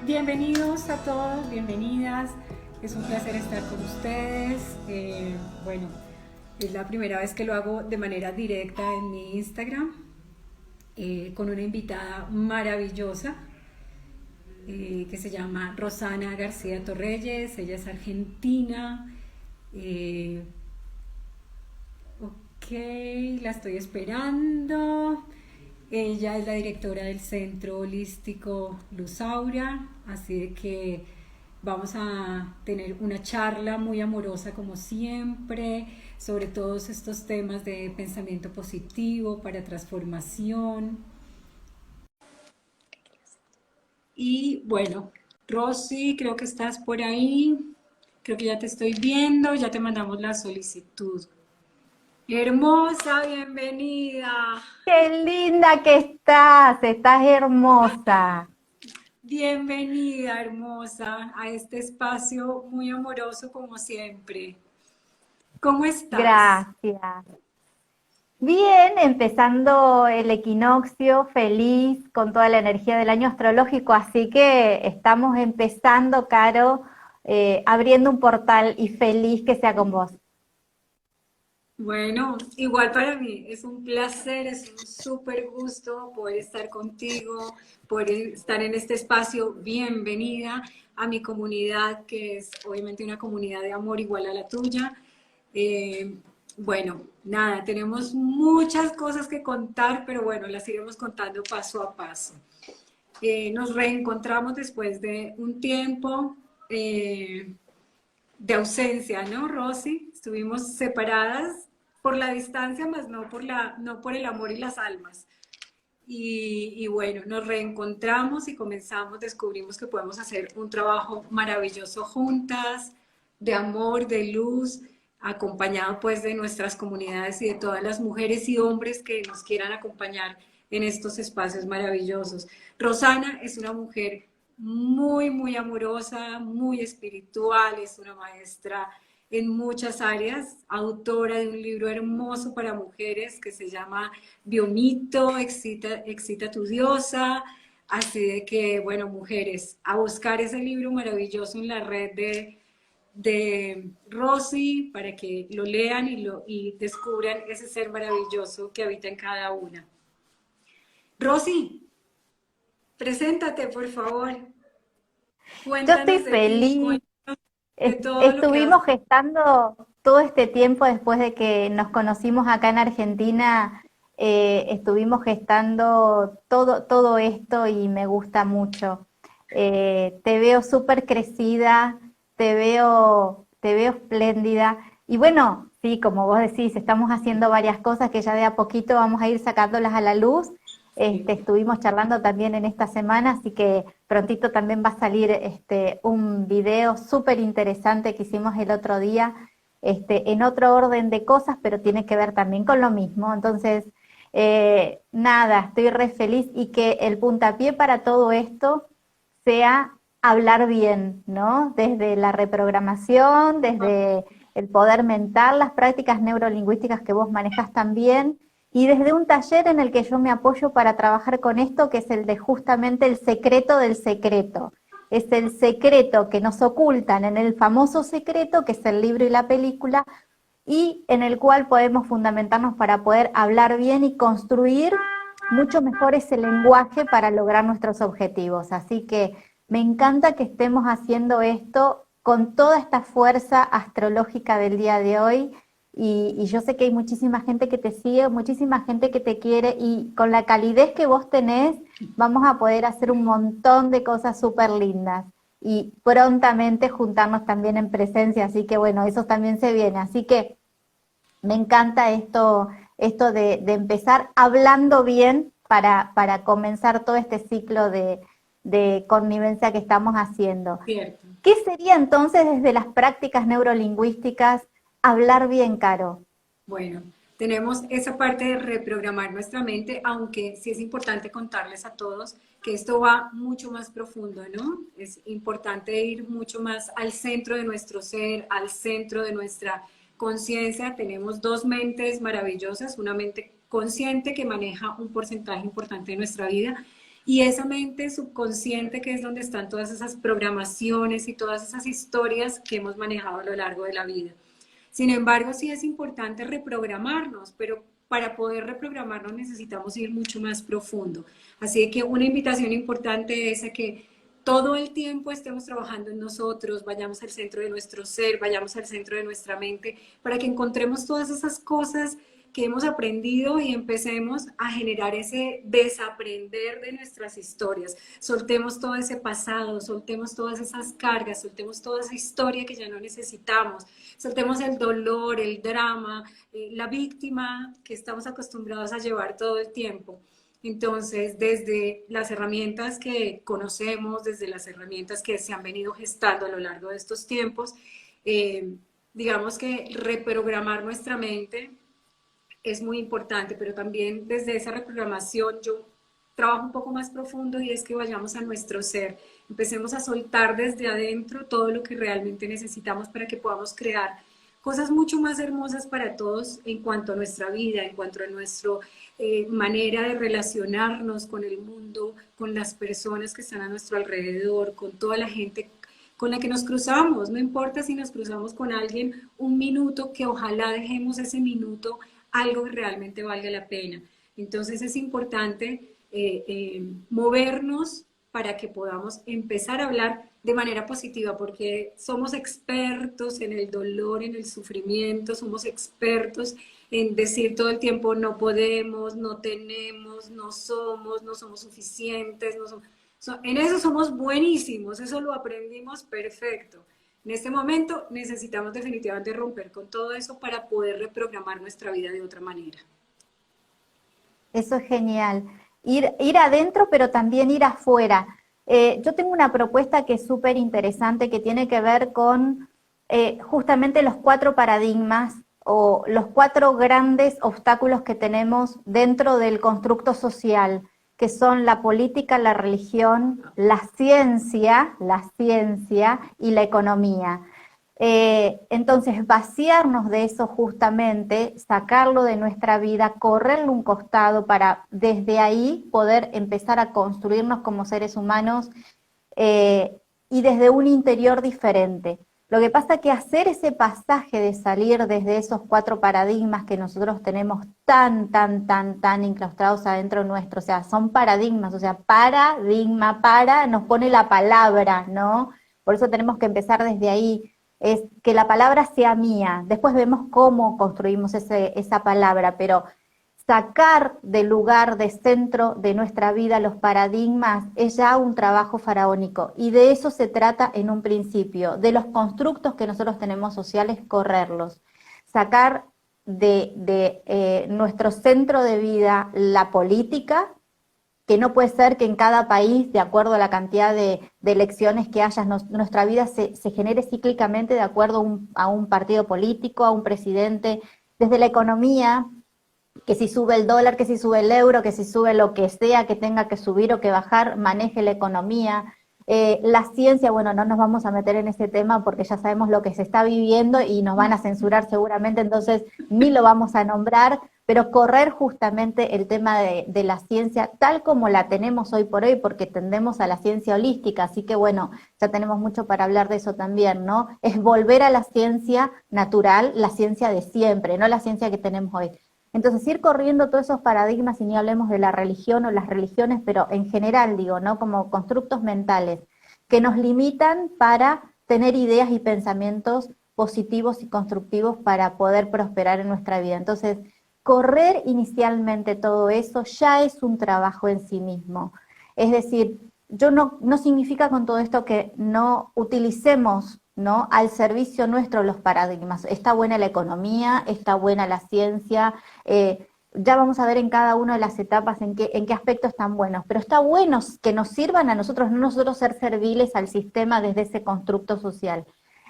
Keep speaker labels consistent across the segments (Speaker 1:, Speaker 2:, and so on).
Speaker 1: Bienvenidos a todos, bienvenidas. Es un placer estar con ustedes. Bueno, es la primera vez que lo hago de manera directa en mi Instagram, con una invitada maravillosa que se llama Rosana García Torreyes. Ella es argentina. Eh, ok, la estoy esperando. Ella es la directora del Centro Holístico Luz Aura, así de que vamos a tener una charla muy amorosa como siempre sobre todos estos temas de pensamiento positivo para transformación. Y bueno, Rosy, creo que estás por ahí, creo que ya te estoy viendo, ya te mandamos la solicitud. Hermosa, bienvenida.
Speaker 2: Qué linda que estás hermosa.
Speaker 1: Bienvenida, hermosa, a este espacio muy amoroso como siempre. ¿Cómo estás?
Speaker 2: Gracias. Bien, empezando el equinoccio, feliz con toda la energía del año astrológico, así que estamos empezando, Caro, abriendo un portal y feliz que sea con vos.
Speaker 1: Bueno, igual para mí es un placer, es un súper gusto poder estar contigo, poder estar en este espacio. Bienvenida a mi comunidad, que es obviamente una comunidad de amor igual a la tuya. Eh, bueno, nada, tenemos muchas cosas que contar, pero bueno, las iremos contando paso a paso. Nos reencontramos después de un tiempo de ausencia, ¿no, Rosy? Estuvimos separadas por la distancia, más no por el amor y las almas. Y bueno, nos reencontramos y comenzamos, descubrimos que podemos hacer un trabajo maravilloso juntas, de amor, de luz, acompañado pues de nuestras comunidades y de todas las mujeres y hombres que nos quieran acompañar en estos espacios maravillosos. Rosana es una mujer muy, muy amorosa, muy espiritual, es una maestra en muchas áreas, autora de un libro hermoso para mujeres que se llama Biomito, excita tu diosa. Así de que, bueno, mujeres, a buscar ese libro maravilloso en la red de Rosy para que lo lean y descubran ese ser maravilloso que habita en cada una. Rosy, preséntate, por favor.
Speaker 2: Yo estoy
Speaker 1: Cuéntanos de ti,
Speaker 2: feliz.
Speaker 1: cuéntanos de todo lo que
Speaker 2: Estuvimos
Speaker 1: haces.
Speaker 2: gestando todo este tiempo después de que nos conocimos acá en Argentina, estuvimos gestando todo esto y me gusta mucho. Te veo súper crecida, te veo espléndida. Y bueno, sí, como vos decís, estamos haciendo varias cosas que ya de a poquito vamos a ir sacándolas a la luz.
Speaker 1: Sí.
Speaker 2: Estuvimos charlando también en esta semana, así que prontito también va a salir un video súper interesante que hicimos el otro día, en otro orden de cosas, pero tiene que ver también con lo mismo. Entonces, nada, estoy re feliz y que el puntapié para todo esto sea hablar bien, ¿no? Desde la reprogramación, desde el poder mental, las prácticas neurolingüísticas que vos manejas también, y desde un taller en el que yo me apoyo para trabajar con esto, que es el de justamente el secreto del secreto. Es el secreto que nos ocultan en el famoso secreto, que es el libro y la película, y en el cual podemos fundamentarnos para poder hablar bien y construir mucho mejor ese lenguaje para lograr nuestros objetivos. Así que me encanta que estemos haciendo esto con toda esta fuerza astrológica del día de hoy y yo sé que hay muchísima gente que te sigue, muchísima gente que te quiere y con la calidez que vos tenés vamos a poder hacer un montón de cosas súper lindas y prontamente juntarnos también en presencia, así que bueno, eso también se viene. Así que me encanta esto de empezar hablando bien para comenzar todo este ciclo de connivencia que estamos haciendo.
Speaker 1: Cierto.
Speaker 2: ¿Qué sería entonces desde las prácticas neurolingüísticas hablar bien, Caro?
Speaker 1: Bueno, tenemos esa parte de reprogramar nuestra mente, aunque sí es importante contarles a todos que esto va mucho más profundo, ¿no? Es importante ir mucho más al centro de nuestro ser, al centro de nuestra conciencia. Tenemos dos mentes maravillosas, una mente consciente que maneja un porcentaje importante de nuestra vida Y esa mente subconsciente, que es donde están todas esas programaciones y todas esas historias que hemos manejado a lo largo de la vida. Sin embargo, sí es importante reprogramarnos, pero para poder reprogramarnos necesitamos ir mucho más profundo. Así que una invitación importante es a que todo el tiempo estemos trabajando en nosotros, vayamos al centro de nuestro ser, vayamos al centro de nuestra mente, para que encontremos todas esas cosas que hemos aprendido y empecemos a generar ese desaprender de nuestras historias. Soltemos todo ese pasado, soltemos todas esas cargas, soltemos toda esa historia que ya no necesitamos, soltemos el dolor, el drama, la víctima que estamos acostumbrados a llevar todo el tiempo. Entonces, desde las herramientas que conocemos, desde las herramientas que se han venido gestando a lo largo de estos tiempos, digamos que reprogramar nuestra mente es muy importante, pero también desde esa reprogramación yo trabajo un poco más profundo y es que vayamos a nuestro ser, empecemos a soltar desde adentro todo lo que realmente necesitamos para que podamos crear cosas mucho más hermosas para todos en cuanto a nuestra vida, en cuanto a nuestra manera de relacionarnos con el mundo, con las personas que están a nuestro alrededor, con toda la gente con la que nos cruzamos. No importa si nos cruzamos con alguien un minuto, que ojalá dejemos ese minuto algo que realmente valga la pena. Entonces es importante movernos para que podamos empezar a hablar de manera positiva, porque somos expertos en el dolor, en el sufrimiento, somos expertos en decir todo el tiempo no podemos, no tenemos, no somos suficientes, no somos... En eso somos buenísimos, eso lo aprendimos perfecto. En este momento necesitamos definitivamente romper con todo eso para poder reprogramar nuestra vida de otra manera.
Speaker 2: Eso es genial. Ir adentro, pero también ir afuera. Yo tengo una propuesta que es súper interesante, que tiene que ver con justamente los 4 paradigmas o los 4 grandes obstáculos que tenemos dentro del constructo social, que son la política, la religión, la ciencia y la economía. Entonces, vaciarnos de eso justamente, sacarlo de nuestra vida, correrlo un costado para desde ahí poder empezar a construirnos como seres humanos y desde un interior diferente. Lo que pasa es que hacer ese pasaje de salir desde esos 4 paradigmas que nosotros tenemos tan incrustados adentro nuestro, o sea, son paradigmas, o sea, paradigma, nos pone la palabra, ¿no? Por eso tenemos que empezar desde ahí, es que la palabra sea mía. Después vemos cómo construimos esa palabra, pero sacar del lugar de centro de nuestra vida los paradigmas es ya un trabajo faraónico, y de eso se trata en un principio, de los constructos que nosotros tenemos sociales, correrlos, sacar de nuestro centro de vida la política, que no puede ser que en cada país, de acuerdo a la cantidad de elecciones que haya, nuestra vida se genere cíclicamente de acuerdo a un partido político, a un presidente. Desde la economía, que si sube el dólar, que si sube el euro, que si sube lo que sea que tenga que subir o que bajar, maneje la economía. La ciencia, bueno, no nos vamos a meter en ese tema porque ya sabemos lo que se está viviendo y nos van a censurar seguramente, entonces ni lo vamos a nombrar, pero correr justamente el tema de la ciencia tal como la tenemos hoy por hoy, porque tendemos a la ciencia holística, así que bueno, ya tenemos mucho para hablar de eso también, ¿no? Es volver a la ciencia natural, la ciencia de siempre, no la ciencia que tenemos hoy. Entonces, ir corriendo todos esos paradigmas, y ni hablemos de la religión o las religiones, pero en general, digo, ¿no? Como constructos mentales que nos limitan para tener ideas y pensamientos positivos y constructivos para poder prosperar en nuestra vida. Entonces, correr inicialmente todo eso ya es un trabajo en sí mismo. Es decir, yo no significa con todo esto que no utilicemos, ¿no?, al servicio nuestro los paradigmas. Está buena la economía, está buena la ciencia, ya vamos a ver en cada una de las etapas en qué aspectos están buenos, pero está bueno que nos sirvan a nosotros, no nosotros ser serviles al sistema desde ese constructo social.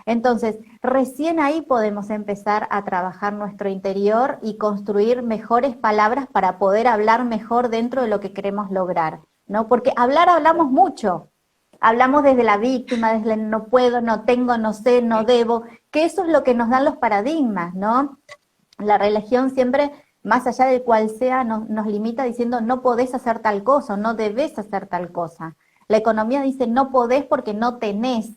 Speaker 2: Entonces, recién ahí podemos empezar a trabajar nuestro interior y construir mejores palabras para poder hablar mejor dentro de lo que queremos lograr, ¿no? Porque hablamos mucho. Hablamos desde la víctima, desde el no puedo, no tengo, no sé, no debo, que eso es lo que nos dan los paradigmas, ¿no? La religión siempre más allá del cual sea, nos limita diciendo no podés hacer tal cosa, no debes hacer tal cosa. La economía dice no podés porque no tenés,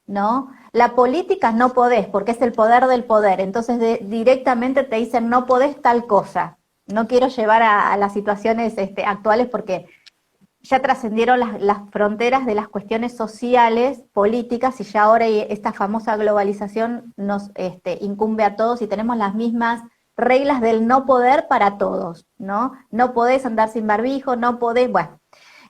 Speaker 2: ¿no? La política no podés porque es el poder del poder, entonces directamente te dicen no podés tal cosa. No quiero llevar a las situaciones actuales porque ya trascendieron las fronteras de las cuestiones sociales, políticas, y ya ahora esta famosa globalización nos incumbe a todos y tenemos las mismas reglas del no poder para todos, ¿no? No podés andar sin barbijo, no podés, bueno.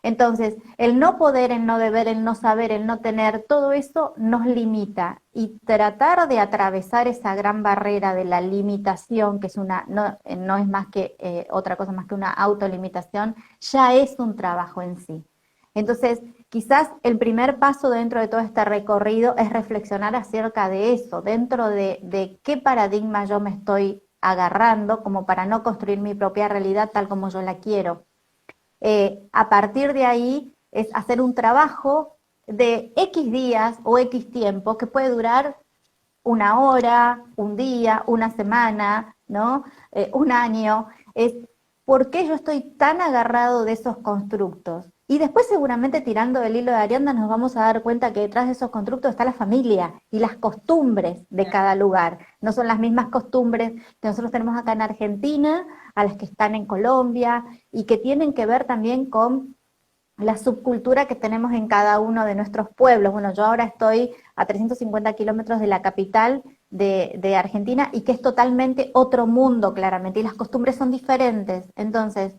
Speaker 2: Entonces, el no poder, el no deber, el no saber, el no tener, todo eso nos limita, y tratar de atravesar esa gran barrera de la limitación, que es no es más que otra cosa más que una autolimitación, ya es un trabajo en sí. Entonces, quizás el primer paso dentro de todo este recorrido es reflexionar acerca de eso, dentro de qué paradigma yo me estoy agarrando como para no construir mi propia realidad tal como yo la quiero. A partir de ahí es hacer un trabajo de X días o X tiempo que puede durar una hora, un día, una semana, ¿no? Un año. Es por qué yo estoy tan agarrado de esos constructos. Y después seguramente tirando del hilo de Arianda nos vamos a dar cuenta que detrás de esos constructos está la familia y las costumbres de cada lugar. No son las mismas costumbres que nosotros tenemos acá en Argentina, a las que están en Colombia, y que tienen que ver también con la subcultura que tenemos en cada uno de nuestros pueblos. Bueno, yo ahora estoy a 350 kilómetros de la capital de Argentina, y que es totalmente otro mundo, claramente, y las costumbres son diferentes. Entonces,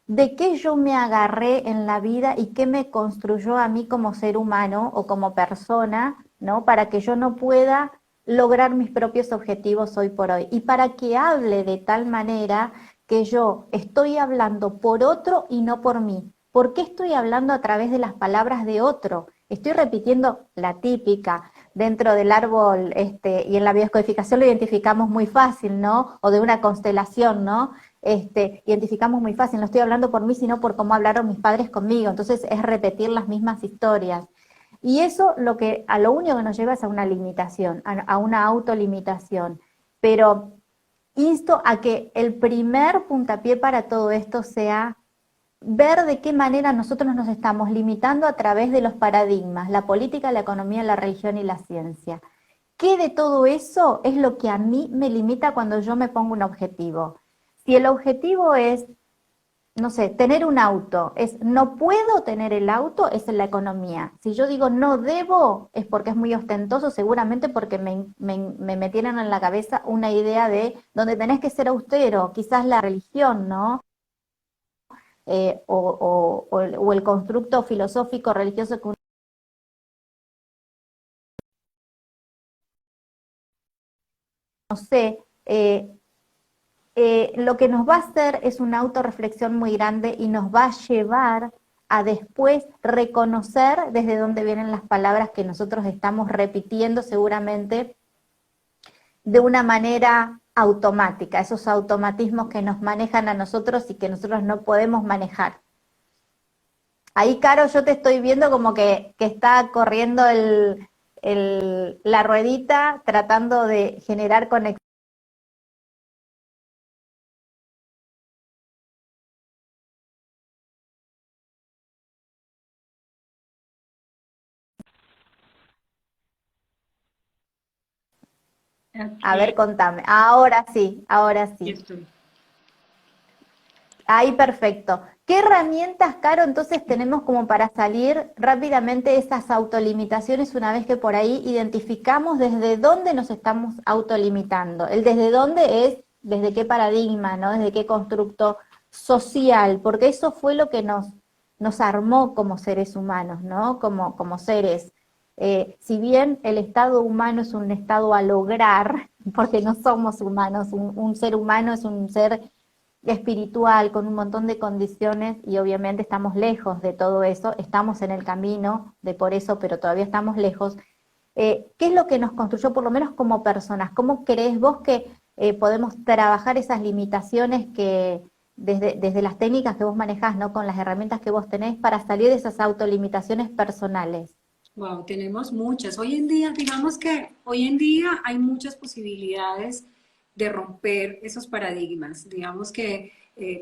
Speaker 2: ¿de qué yo me agarré en la vida y qué me construyó a mí como ser humano o como persona, ¿no? Para que yo no pueda lograr mis propios objetivos hoy por hoy. Y para que hable de tal manera que yo estoy hablando por otro y no por mí. ¿Por qué estoy hablando a través de las palabras de otro? Estoy repitiendo la típica dentro del árbol, y en la biodescodificación lo identificamos muy fácil, ¿no? O de una constelación, ¿no? Identificamos muy fácil, no estoy hablando por mí, sino por cómo hablaron mis padres conmigo. Entonces es repetir las mismas historias. Y eso a lo único que nos lleva es a una limitación, a una autolimitación. Pero insto a que el primer puntapié para todo esto sea ver de qué manera nosotros nos estamos limitando a través de los paradigmas, la política, la economía, la religión y la ciencia. ¿Qué de todo eso es lo que a mí me limita cuando yo me pongo un objetivo? Si el objetivo es, no sé, tener un auto, es no puedo tener el auto, es en la economía. Si yo digo no debo, es porque es muy ostentoso, seguramente porque me metieron en la cabeza una idea de donde tenés que ser austero, quizás la religión, ¿no? O el constructo filosófico religioso que uno, no sé, lo que nos va a hacer es una autorreflexión muy grande, y nos va a llevar a después reconocer desde dónde vienen las palabras que nosotros estamos repitiendo seguramente de una manera automática, esos automatismos que nos manejan a nosotros y que nosotros no podemos manejar. Ahí, Caro, yo te estoy viendo como que está corriendo la ruedita tratando de generar conexión. A ver,
Speaker 1: Ok,
Speaker 2: contame. Ahora sí, ahora
Speaker 1: aquí
Speaker 2: sí.
Speaker 1: estoy.
Speaker 2: Ahí, perfecto. ¿Qué herramientas, Caro, entonces tenemos como para salir rápidamente de esas autolimitaciones una vez que por ahí identificamos desde dónde nos estamos autolimitando? El desde dónde es desde qué paradigma, ¿no? Desde qué constructo social, porque eso fue lo que nos armó como seres humanos, ¿no? Como seres. Si bien el estado humano es un estado a lograr, porque no somos humanos, un ser humano es un ser espiritual, con un montón de condiciones, y obviamente estamos lejos de todo eso, estamos en el camino de por eso, pero todavía estamos lejos. ¿Qué es lo que nos construyó, por lo menos como personas? ¿Cómo crees vos que podemos trabajar esas limitaciones que desde las técnicas que vos manejás, ¿no? Con las herramientas que vos tenés para salir de esas autolimitaciones personales?
Speaker 1: Wow, tenemos muchas. Hoy en día, digamos que hoy en día hay muchas posibilidades de romper esos paradigmas. Digamos que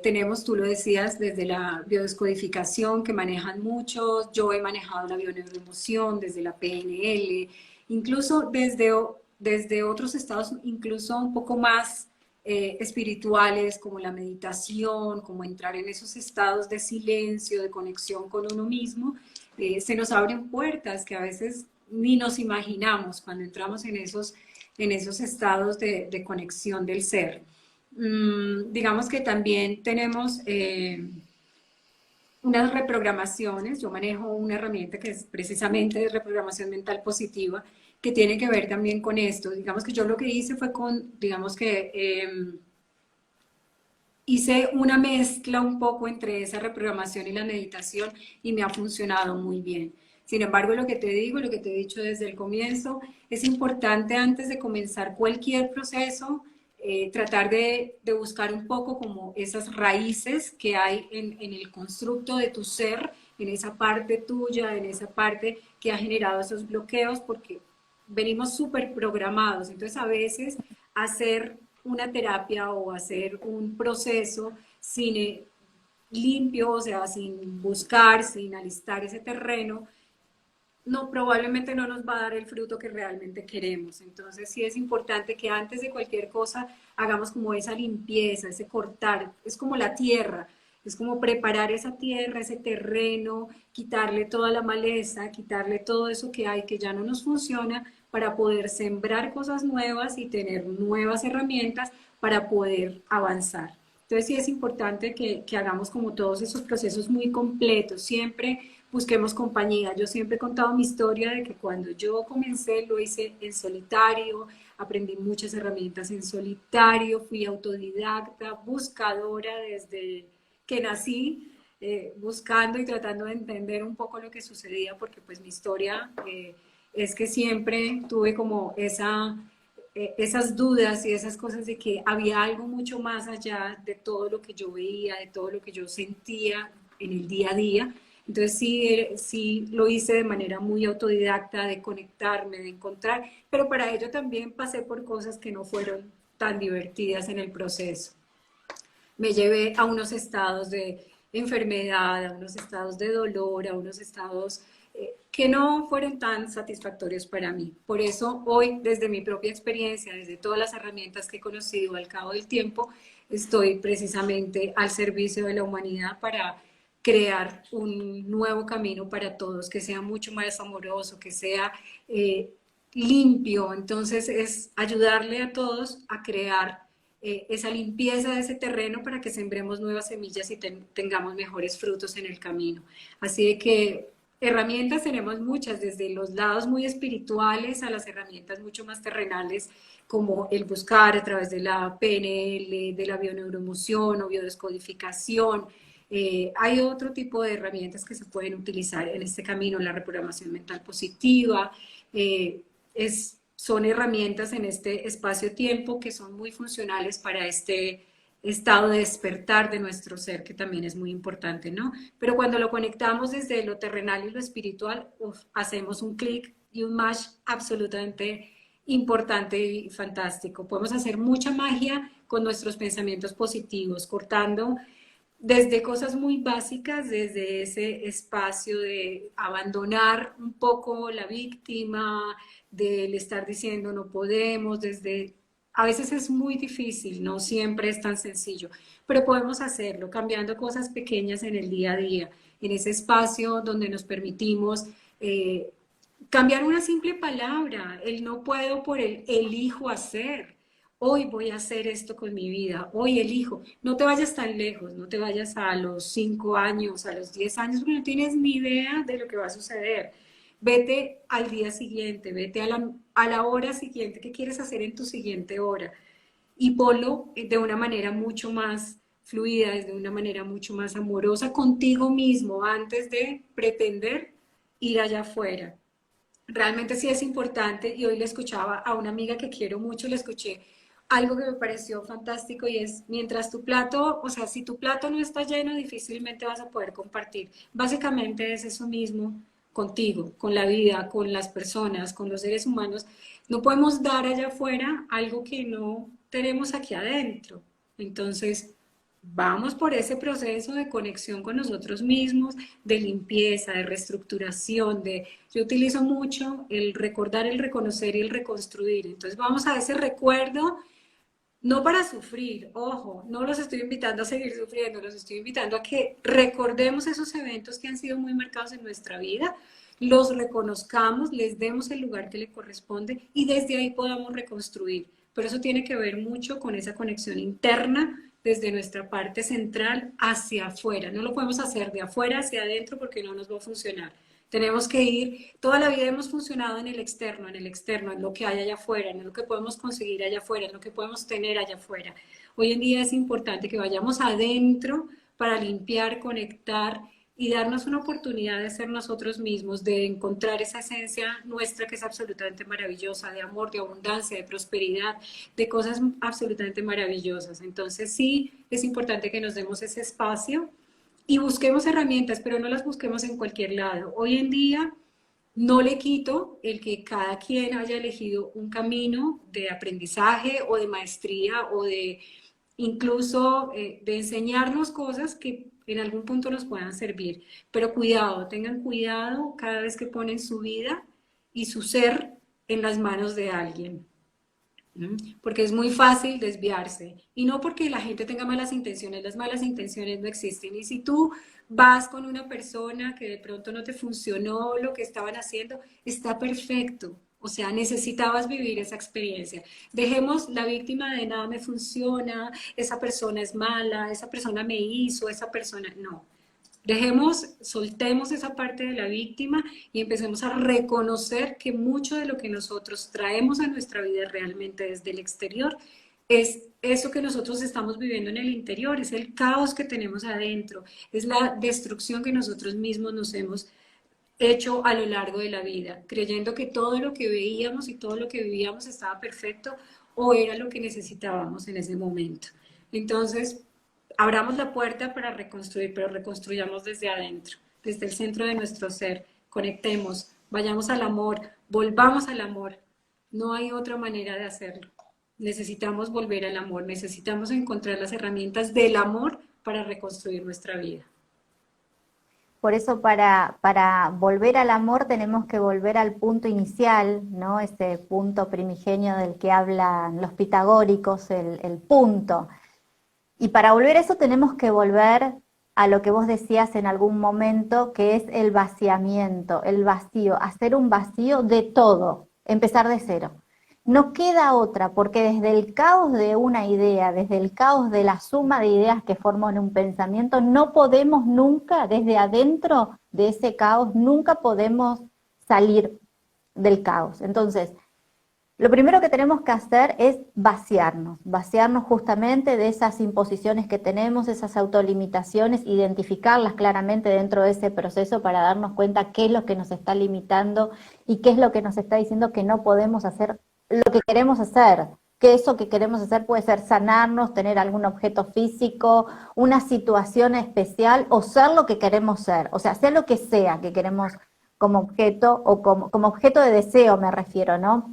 Speaker 1: tenemos, tú lo decías, desde la biodescodificación que manejan muchos, yo he manejado la bioneuroemoción desde la PNL, incluso desde otros estados, incluso un poco más espirituales, como la meditación, como entrar en esos estados de silencio, de conexión con uno mismo, se nos abren puertas que a veces ni nos imaginamos cuando entramos en esos estados de conexión del ser. Digamos que también tenemos unas reprogramaciones. Yo manejo una herramienta que es precisamente de reprogramación mental positiva, que tiene que ver también con esto. Digamos que yo lo que hice fue digamos que hice una mezcla un poco entre esa reprogramación y la meditación y me ha funcionado muy bien. Sin embargo, lo que te digo, lo que te he dicho desde el comienzo, es importante antes de comenzar cualquier proceso, tratar de buscar un poco como esas raíces que hay en el constructo de tu ser, en esa parte tuya, en esa parte que ha generado esos bloqueos, porque venimos súper programados. Entonces, a veces hacer una terapia o hacer un proceso sin limpio, o sea, sin buscar, sin alistar ese terreno, no, probablemente no nos va a dar el fruto que realmente queremos. Entonces sí es importante que antes de cualquier cosa hagamos como esa limpieza, ese cortar, es como la tierra, es como preparar esa tierra, ese terreno, quitarle toda la maleza, quitarle todo eso que hay que ya no nos funciona para poder sembrar cosas nuevas y tener nuevas herramientas para poder avanzar. Entonces sí es importante que hagamos como todos esos procesos muy completos, siempre busquemos compañía. Yo siempre he contado mi historia de que cuando yo comencé lo hice en solitario, aprendí muchas herramientas en solitario, fui autodidacta, buscadora desde que nací, buscando y tratando de entender un poco lo que sucedía, porque pues mi historia es que siempre tuve como esas dudas y esas cosas de que había algo mucho más allá de todo lo que yo veía, de todo lo que yo sentía en el día a día. Entonces sí, sí lo hice de manera muy autodidacta, de conectarme, de encontrar, pero para ello también pasé por cosas que no fueron tan divertidas en el proceso. Me llevé a unos estados de enfermedad, a unos estados de dolor, a unos estados que no fueron tan satisfactorios para mí. Por eso hoy, desde mi propia experiencia, desde todas las herramientas que he conocido al cabo del tiempo, estoy precisamente al servicio de la humanidad para crear un nuevo camino para todos, que sea mucho más amoroso, que sea limpio. Entonces es ayudarle a todos a crear esa limpieza de ese terreno para que sembremos nuevas semillas y tengamos mejores frutos en el camino. Así de que herramientas tenemos muchas, desde los lados muy espirituales a las herramientas mucho más terrenales, como el buscar a través de la PNL, de la bioneuroemoción o biodescodificación. Hay otro tipo de herramientas que se pueden utilizar en este camino, la reprogramación mental positiva, son herramientas en este espacio-tiempo que son muy funcionales para este estado de despertar de nuestro ser, que también es muy importante, ¿no? Pero cuando lo conectamos desde lo terrenal y lo espiritual, hacemos un clic y un match absolutamente importante y fantástico. Podemos hacer mucha magia con nuestros pensamientos positivos, cortando desde cosas muy básicas, desde ese espacio de abandonar un poco la víctima, del estar diciendo no podemos, desde a veces es muy difícil, no siempre es tan sencillo, pero podemos hacerlo cambiando cosas pequeñas en el día a día, en ese espacio donde nos permitimos cambiar una simple palabra, el no puedo por el elijo hacer. Hoy voy a hacer esto con mi vida, hoy elijo. No te vayas tan lejos, no te vayas a los 5 años, a los 10 años, porque no tienes ni idea de lo que va a suceder. Vete al día siguiente, vete a la hora siguiente, ¿qué quieres hacer en tu siguiente hora? Y ponlo de una manera mucho más fluida, de una manera mucho más amorosa contigo mismo, antes de pretender ir allá afuera. Realmente sí es importante, y hoy le escuchaba a una amiga que quiero mucho, le escuché algo que me pareció fantástico, y es, mientras tu plato, o sea, si tu plato no está lleno, difícilmente vas a poder compartir. Básicamente es eso mismo contigo, con la vida, con las personas, con los seres humanos. No podemos dar allá afuera algo que no tenemos aquí adentro. Entonces, vamos por ese proceso de conexión con nosotros mismos, de limpieza, de reestructuración, yo utilizo mucho el recordar, el reconocer y el reconstruir. Entonces vamos a ese recuerdo, no para sufrir, ojo, no los estoy invitando a seguir sufriendo, los estoy invitando a que recordemos esos eventos que han sido muy marcados en nuestra vida, los reconozcamos, les demos el lugar que le corresponde y desde ahí podamos reconstruir. Pero eso tiene que ver mucho con esa conexión interna desde nuestra parte central hacia afuera. No lo podemos hacer de afuera hacia adentro porque no nos va a funcionar. Tenemos que ir, toda la vida hemos funcionado en el externo, en lo que hay allá afuera, en lo que podemos conseguir allá afuera, en lo que podemos tener allá afuera. Hoy en día es importante que vayamos adentro para limpiar, conectar y darnos una oportunidad de ser nosotros mismos, de encontrar esa esencia nuestra que es absolutamente maravillosa, de amor, de abundancia, de prosperidad, de cosas absolutamente maravillosas. Entonces sí, es importante que nos demos ese espacio y busquemos herramientas, pero no las busquemos en cualquier lado. Hoy en día no le quito el que cada quien haya elegido un camino de aprendizaje o de maestría o de incluso de enseñarnos cosas que en algún punto nos puedan servir. Pero cuidado, tengan cuidado cada vez que ponen su vida y su ser en las manos de alguien. Porque es muy fácil desviarse. Y no porque la gente tenga malas intenciones, las malas intenciones no existen. Y si tú vas con una persona que de pronto no te funcionó lo que estaban haciendo, está perfecto. O sea, necesitabas vivir esa experiencia. Dejemos la víctima de nada me funciona, esa persona es mala, esa persona me hizo, esa persona... No. Dejemos, soltemos esa parte de la víctima y empecemos a reconocer que mucho de lo que nosotros traemos a nuestra vida realmente desde el exterior es eso que nosotros estamos viviendo en el interior, es el caos que tenemos adentro, es la destrucción que nosotros mismos nos hemos hecho a lo largo de la vida, creyendo que todo lo que veíamos y todo lo que vivíamos estaba perfecto o era lo que necesitábamos en ese momento. Entonces, abramos la puerta para reconstruir, pero reconstruyamos desde adentro, desde el centro de nuestro ser. Conectemos, vayamos al amor, volvamos al amor. No hay otra manera de hacerlo. Necesitamos volver al amor, necesitamos encontrar las herramientas del amor para reconstruir nuestra vida.
Speaker 2: Por eso para volver al amor tenemos que volver al punto inicial, ¿no? Ese punto primigenio del que hablan los pitagóricos, el punto. Y para volver a eso tenemos que volver a lo que vos decías en algún momento, que es el vaciamiento, el vacío, hacer un vacío de todo, empezar de cero. No queda otra, porque desde el caos de una idea, desde el caos de la suma de ideas que forman un pensamiento, no podemos nunca, desde adentro de ese caos, nunca podemos salir del caos. Entonces, lo primero que tenemos que hacer es vaciarnos justamente de esas imposiciones que tenemos, esas autolimitaciones, identificarlas claramente dentro de ese proceso para darnos cuenta qué es lo que nos está limitando y qué es lo que nos está diciendo que no podemos hacer lo que queremos hacer, que eso que queremos hacer puede ser sanarnos, tener algún objeto físico, una situación especial o ser lo que queremos ser, o sea, sea lo que sea que queremos como objeto o como objeto de deseo me refiero, ¿no?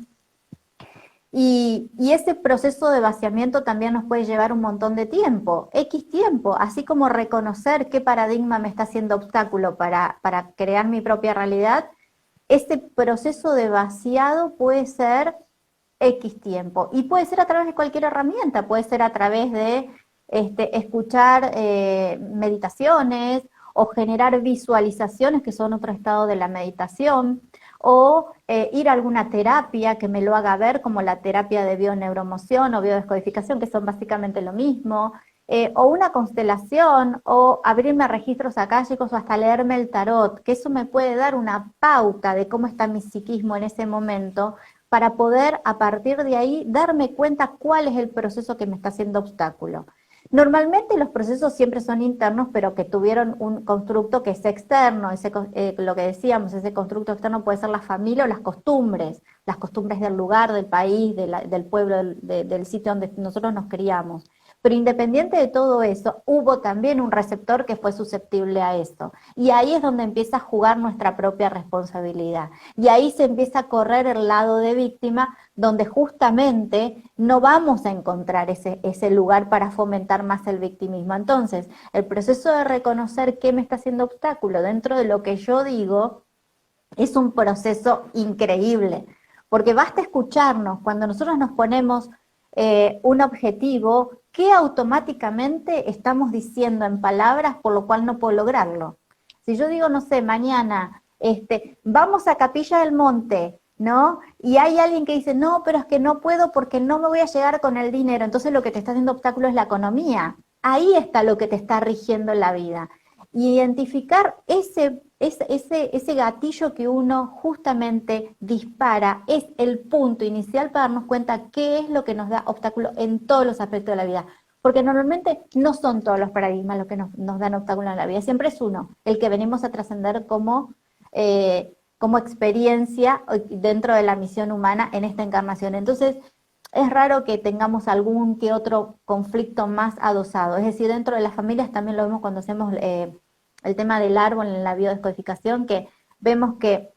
Speaker 2: Y ese proceso de vaciamiento también nos puede llevar un montón de tiempo, X tiempo, así como reconocer qué paradigma me está haciendo obstáculo para crear mi propia realidad, ese proceso de vaciado puede ser X tiempo. Y puede ser a través de cualquier herramienta, puede ser a través de escuchar meditaciones o generar visualizaciones, que son otro estado de la meditación, o ir a alguna terapia que me lo haga ver, como la terapia de bioneuromoción o biodescodificación, que son básicamente lo mismo, o una constelación, o abrirme a registros akáshicos o hasta leerme el tarot, que eso me puede dar una pauta de cómo está mi psiquismo en ese momento, para poder a partir de ahí darme cuenta cuál es el proceso que me está haciendo obstáculo. Normalmente los procesos siempre son internos, pero que tuvieron un constructo que es externo, lo que decíamos, ese constructo externo puede ser la familia o las costumbres del lugar, del país, del pueblo, del sitio donde nosotros nos criamos. Pero independiente de todo eso, hubo también un receptor que fue susceptible a esto. Y ahí es donde empieza a jugar nuestra propia responsabilidad. Y ahí se empieza a correr el lado de víctima, donde justamente no vamos a encontrar ese lugar para fomentar más el victimismo. Entonces, el proceso de reconocer qué me está haciendo obstáculo dentro de lo que yo digo es un proceso increíble, porque basta escucharnos. Cuando nosotros nos ponemos un objetivo, ¿qué automáticamente estamos diciendo en palabras por lo cual no puedo lograrlo? Si yo digo, no sé, mañana, vamos a Capilla del Monte, ¿no? Y hay alguien que dice, no, pero es que no puedo porque no me voy a llegar con el dinero. Entonces lo que te está haciendo obstáculo es la economía. Ahí está lo que te está rigiendo en la vida. Y identificar ese gatillo que uno justamente dispara es el punto inicial para darnos cuenta qué es lo que nos da obstáculo en todos los aspectos de la vida. Porque normalmente no son todos los paradigmas los que nos dan obstáculos en la vida, siempre es uno, el que venimos a trascender como experiencia dentro de la misión humana en esta encarnación. Entonces, es raro que tengamos algún que otro conflicto más adosado. Es decir, dentro de las familias también lo vemos cuando hacemos el tema del árbol en la biodescodificación, que vemos que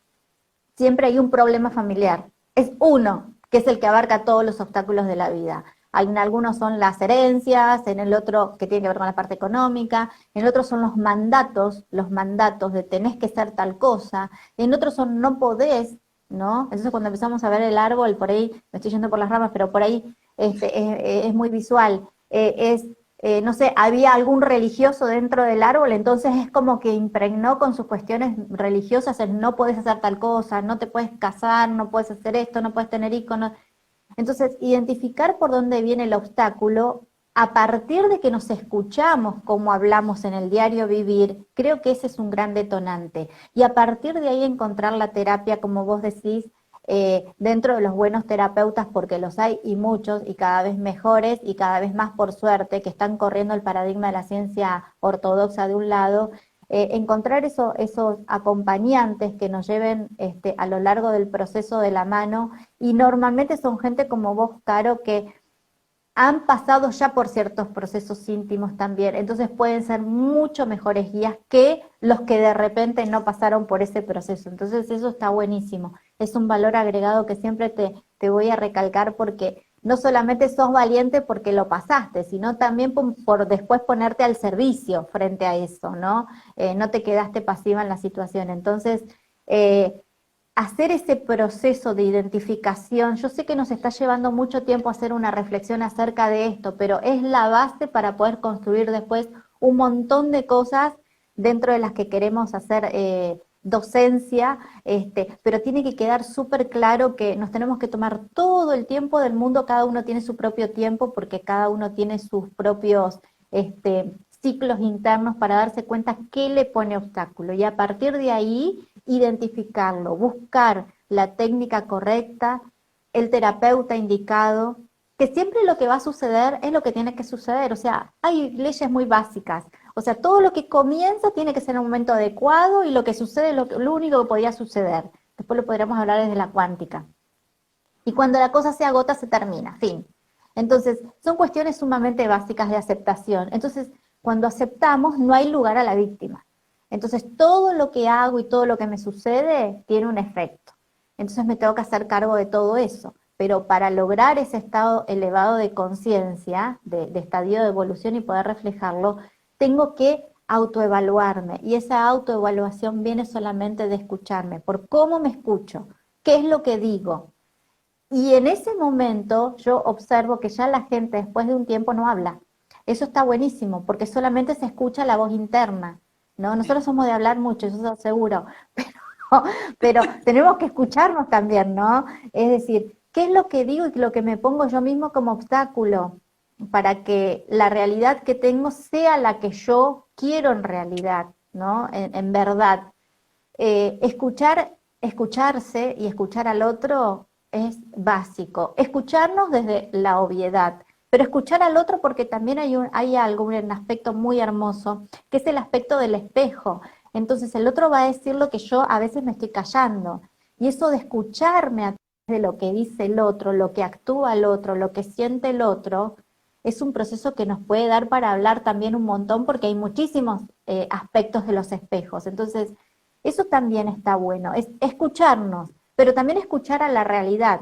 Speaker 2: siempre hay un problema familiar. Es uno, que es el que abarca todos los obstáculos de la vida. En algunos son las herencias, en el otro que tiene que ver con la parte económica, en el otro son los mandatos de tenés que ser tal cosa, en otros son no podés, ¿no? Entonces cuando empezamos a ver el árbol, por ahí, me estoy yendo por las ramas, pero por ahí es muy visual, no sé, había algún religioso dentro del árbol, entonces es como que impregnó con sus cuestiones religiosas el no puedes hacer tal cosa, no te puedes casar, no puedes hacer esto, no puedes tener hijos. No. Entonces, identificar por dónde viene el obstáculo, a partir de que nos escuchamos como hablamos en el diario vivir, creo que ese es un gran detonante. Y a partir de ahí encontrar la terapia, como vos decís, dentro de los buenos terapeutas, porque los hay y muchos, y cada vez mejores, y cada vez más por suerte, que están corriendo el paradigma de la ciencia ortodoxa de un lado, encontrar esos acompañantes que nos lleven a lo largo del proceso de la mano, y normalmente son gente como vos, Caro, que han pasado ya por ciertos procesos íntimos también, entonces pueden ser mucho mejores guías que los que de repente no pasaron por ese proceso. Entonces eso está buenísimo, es un valor agregado que siempre te voy a recalcar, porque no solamente sos valiente porque lo pasaste, sino también por después ponerte al servicio frente a eso, ¿no? No te quedaste pasiva en la situación. Entonces, hacer ese proceso de identificación, yo sé que nos está llevando mucho tiempo hacer una reflexión acerca de esto, pero es la base para poder construir después un montón de cosas dentro de las que queremos hacer docencia, pero tiene que quedar súper claro que nos tenemos que tomar todo el tiempo del mundo, cada uno tiene su propio tiempo, porque cada uno tiene sus propios ciclos internos para darse cuenta qué le pone obstáculo, y a partir de ahí identificarlo, buscar la técnica correcta, el terapeuta indicado, que siempre lo que va a suceder es lo que tiene que suceder. O sea, hay leyes muy básicas. O sea, todo lo que comienza tiene que ser en un momento adecuado, y lo que sucede es lo único que podía suceder. Después lo podríamos hablar desde la cuántica. Y cuando la cosa se agota, se termina, fin. Entonces, son cuestiones sumamente básicas de aceptación. Entonces, cuando aceptamos, no hay lugar a la víctima. Entonces, todo lo que hago y todo lo que me sucede tiene un efecto. Entonces, me tengo que hacer cargo de todo eso. Pero para lograr ese estado elevado de conciencia, de estadio de evolución, y poder reflejarlo, tengo que autoevaluarme. Y esa autoevaluación viene solamente de escucharme, por cómo me escucho, qué es lo que digo. Y en ese momento yo observo que ya la gente después de un tiempo no habla. Eso está buenísimo, porque solamente se escucha la voz interna, ¿no? Nosotros somos de hablar mucho, eso es seguro, pero tenemos que escucharnos también, ¿no? Es decir, ¿qué es lo que digo y lo que me pongo yo mismo como obstáculo para que la realidad que tengo sea la que yo quiero en realidad, ¿no? En verdad. Escucharse y escuchar al otro es básico. Escucharnos desde la obviedad, pero escuchar al otro porque también hay algo, un aspecto muy hermoso, que es el aspecto del espejo. Entonces el otro va a decir lo que yo a veces me estoy callando. Y eso de escucharme a través de lo que dice el otro, lo que actúa el otro, lo que siente el otro, es un proceso que nos puede dar para hablar también un montón porque hay muchísimos aspectos de los espejos. Entonces, eso también está bueno, es escucharnos, pero también escuchar a la realidad.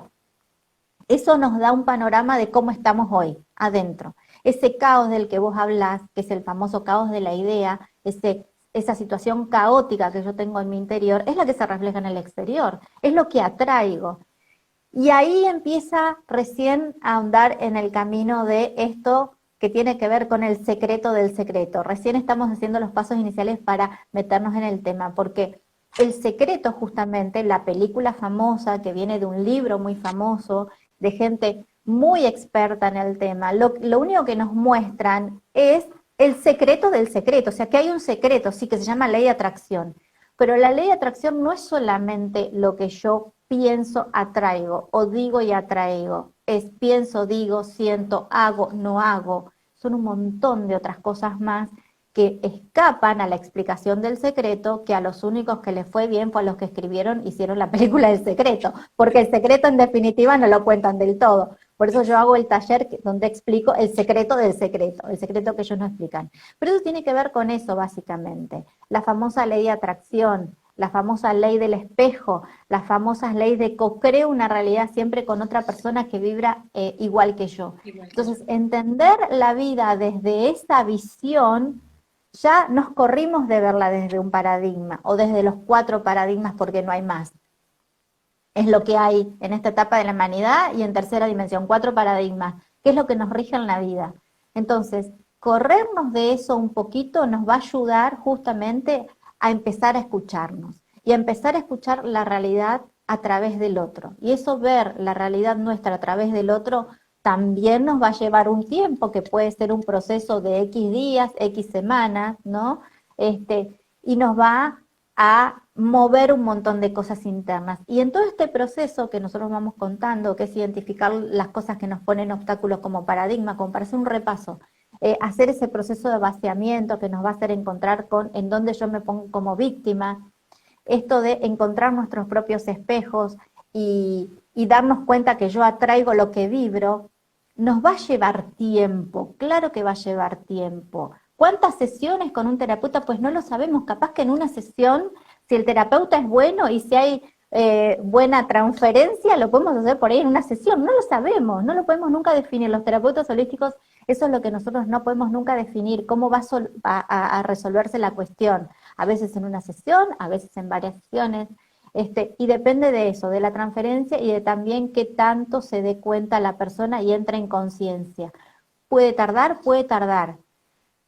Speaker 2: Eso nos da un panorama de cómo estamos hoy, adentro. Ese caos del que vos hablás, que es el famoso caos de la idea, esa situación caótica que yo tengo en mi interior, es la que se refleja en el exterior, es lo que atraigo. Y ahí empieza recién a ahondar en el camino de esto que tiene que ver con el secreto del secreto. Recién estamos haciendo los pasos iniciales para meternos en el tema, porque El Secreto, justamente, la película famosa que viene de un libro muy famoso, de gente muy experta en el tema, lo único que nos muestran es el secreto del secreto, o sea que hay un secreto, sí, que se llama ley de atracción. Pero la ley de atracción no es solamente lo que yo pienso, atraigo, o digo y atraigo. Es pienso, digo, siento, hago, no hago. Son un montón de otras cosas más que escapan a la explicación del secreto, que a los únicos que les fue bien fue a los que escribieron, hicieron la película del secreto, porque el secreto en definitiva no lo cuentan del todo. Por eso yo hago el taller donde explico el secreto del secreto, el secreto que ellos no explican. Pero eso tiene que ver con eso básicamente, la famosa ley de atracción, la famosa ley del espejo, las famosas leyes de co-creo una realidad siempre con otra persona que vibra igual que yo.
Speaker 1: igual que yo.
Speaker 2: Entonces, entender la vida desde esa visión, ya nos corrimos de verla desde un paradigma o desde los 4 paradigmas porque no hay más. Es lo que hay en esta etapa de la humanidad y en tercera dimensión, 4 paradigmas, que es lo que nos rige en la vida. Entonces, corrernos de eso un poquito nos va a ayudar justamente a empezar a escucharnos y a empezar a escuchar la realidad a través del otro. Y eso, ver la realidad nuestra a través del otro, también nos va a llevar un tiempo, que puede ser un proceso de X días, X semanas, ¿no? Y nos va a mover un montón de cosas internas. Y en todo este proceso que nosotros vamos contando, que es identificar las cosas que nos ponen obstáculos como paradigma, como para hacer un repaso, hacer ese proceso de vaciamiento que nos va a hacer encontrar con en dónde yo me pongo como víctima, esto de encontrar nuestros propios espejos y darnos cuenta que yo atraigo lo que vibro, nos va a llevar tiempo, claro que va a llevar tiempo. ¿Cuántas sesiones con un terapeuta? Pues no lo sabemos, capaz que en una sesión, si el terapeuta es bueno y si hay buena transferencia, lo podemos hacer por ahí en una sesión, no lo sabemos, no lo podemos nunca definir. Los terapeutas holísticos, eso es lo que nosotros no podemos nunca definir, cómo va a resolverse la cuestión, a veces en una sesión, a veces en varias sesiones, y depende de eso, de la transferencia y de también qué tanto se dé cuenta la persona y entra en conciencia. Puede tardar, puede tardar.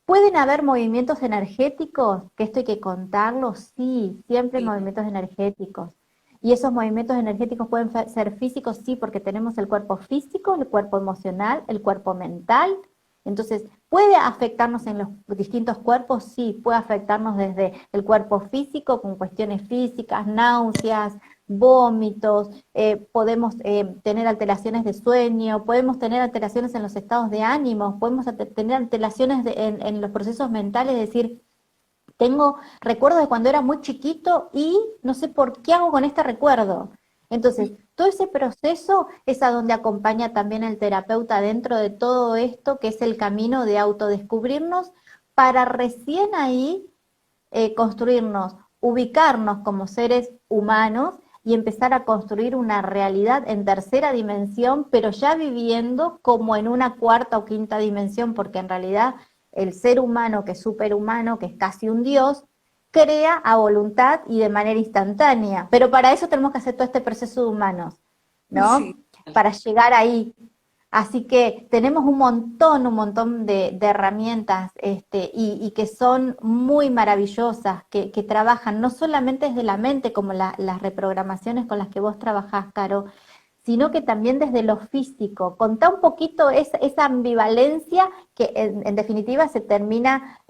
Speaker 2: ¿Pueden haber movimientos energéticos? Que esto hay que contarlo, sí, siempre hay
Speaker 1: Sí.
Speaker 2: movimientos energéticos. Y esos movimientos energéticos pueden ser físicos, sí, porque tenemos el cuerpo físico, el cuerpo emocional, el cuerpo mental. Entonces, ¿puede afectarnos en los distintos cuerpos? Sí, puede afectarnos desde el cuerpo físico, con cuestiones físicas, náuseas, vómitos, podemos tener alteraciones de sueño, podemos tener alteraciones en los estados de ánimo, podemos tener alteraciones en los procesos mentales, es decir, tengo recuerdos de cuando era muy chiquito y no sé por qué hago con este recuerdo. Entonces, todo ese proceso es a donde acompaña también el terapeuta dentro de todo esto, que es el camino de autodescubrirnos para recién ahí construirnos, ubicarnos como seres humanos y empezar a construir una realidad en tercera dimensión, pero ya viviendo como en una cuarta o quinta dimensión, porque en realidad el ser humano, que es superhumano, que es casi un dios, crea a voluntad y de manera instantánea. Pero para eso tenemos que hacer todo este proceso de humanos,
Speaker 1: Sí.
Speaker 2: ¿no? Para llegar ahí. Así que tenemos un montón de herramientas y que son muy maravillosas, que trabajan no solamente desde la mente, como las reprogramaciones con las que vos trabajás, Caro, sino que también desde lo físico. Contá un poquito esa ambivalencia que en definitiva se termina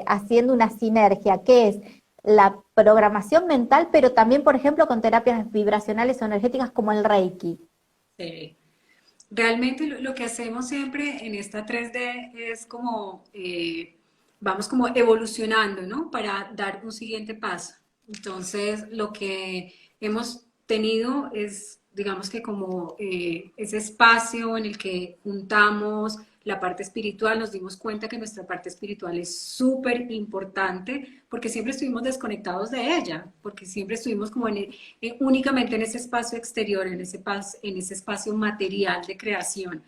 Speaker 2: haciendo una sinergia, que es la programación mental, pero también, por ejemplo, con terapias vibracionales o energéticas como el Reiki.
Speaker 1: Sí. Realmente lo que hacemos siempre en esta 3D es como, vamos como evolucionando, ¿no? Para dar un siguiente paso. Entonces, lo que hemos tenido es, digamos que como ese espacio en el que juntamos la parte espiritual, nos dimos cuenta que nuestra parte espiritual es súper importante porque siempre estuvimos desconectados de ella, porque siempre estuvimos como únicamente en ese espacio exterior, en ese espacio material de creación,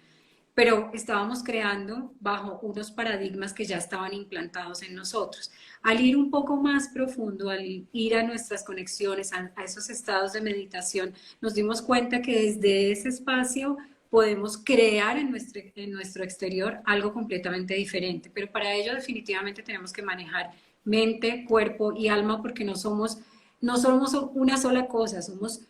Speaker 1: pero estábamos creando bajo unos paradigmas que ya estaban implantados en nosotros. Al ir un poco más profundo, al ir a nuestras conexiones, a esos estados de meditación, nos dimos cuenta que desde ese espacio podemos crear en nuestro exterior algo completamente diferente, pero para ello definitivamente tenemos que manejar mente, cuerpo y alma porque no somos una sola cosa, somos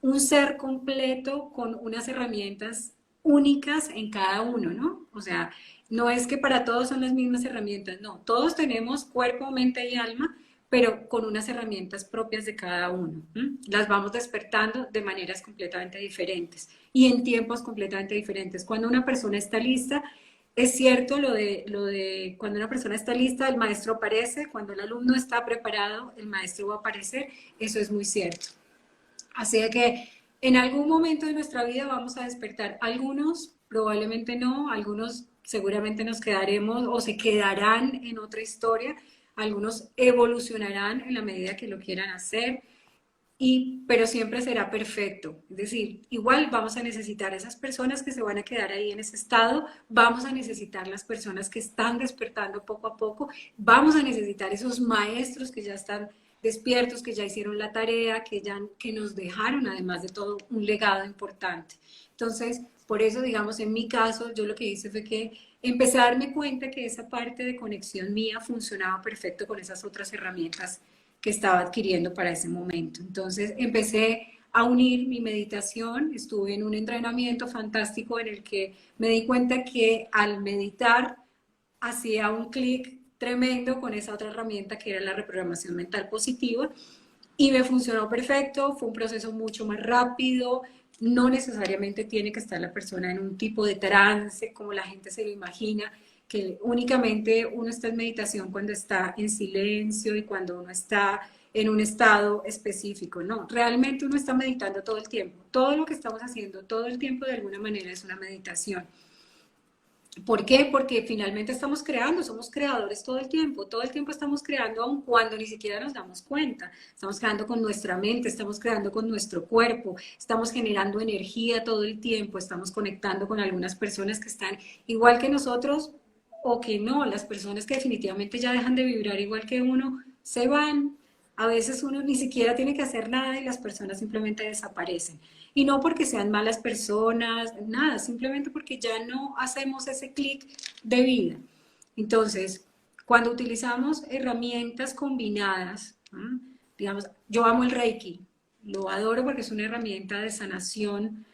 Speaker 1: un ser completo con unas herramientas únicas en cada uno, ¿no? O sea, no es que para todos son las mismas herramientas, no, todos tenemos cuerpo, mente y alma, pero con unas herramientas propias de cada uno. ¿M? Las vamos despertando de maneras completamente diferentes y en tiempos completamente diferentes. Cuando una persona está lista, es cierto lo de cuando una persona está lista, el maestro aparece, cuando el alumno está preparado, el maestro va a aparecer, eso es muy cierto. Así que en algún momento de nuestra vida vamos a despertar. Algunos probablemente no, algunos seguramente nos quedaremos o se quedarán en otra historia, algunos evolucionarán en la medida que lo quieran hacer, pero siempre será perfecto. Es decir, igual vamos a necesitar esas personas que se van a quedar ahí en ese estado, vamos a necesitar las personas que están despertando poco a poco, vamos a necesitar esos maestros que ya están despiertos, que ya hicieron la tarea, que nos dejaron, además de todo, un legado importante. Entonces, por eso, digamos, en mi caso, yo lo que hice fue que empecé a darme cuenta que esa parte de conexión mía funcionaba perfecto con esas otras herramientas que estaba adquiriendo para ese momento. Entonces, empecé a unir mi meditación, estuve en un entrenamiento fantástico en el que me di cuenta que al meditar hacía un clic tremendo con esa otra herramienta que era la reprogramación mental positiva y me funcionó perfecto, fue un proceso mucho más rápido, no necesariamente tiene que estar la persona en un tipo de trance como la gente se lo imagina, que únicamente uno está en meditación cuando está en silencio y cuando uno está en un estado específico, no, realmente uno está meditando todo el tiempo, todo lo que estamos haciendo todo el tiempo de alguna manera es una meditación. ¿Por qué? Porque finalmente estamos creando, somos creadores todo el tiempo estamos creando aun cuando ni siquiera nos damos cuenta, estamos creando con nuestra mente, estamos creando con nuestro cuerpo, estamos generando energía todo el tiempo, estamos conectando con algunas personas que están igual que nosotros o que no, las personas que definitivamente ya dejan de vibrar igual que uno, se van, a veces uno ni siquiera tiene que hacer nada y las personas simplemente desaparecen. Y no porque sean malas personas, nada, simplemente porque ya no hacemos ese clic de vida. Entonces, cuando utilizamos herramientas combinadas, ¿no? Digamos, yo amo el Reiki, lo adoro porque es una herramienta de sanación.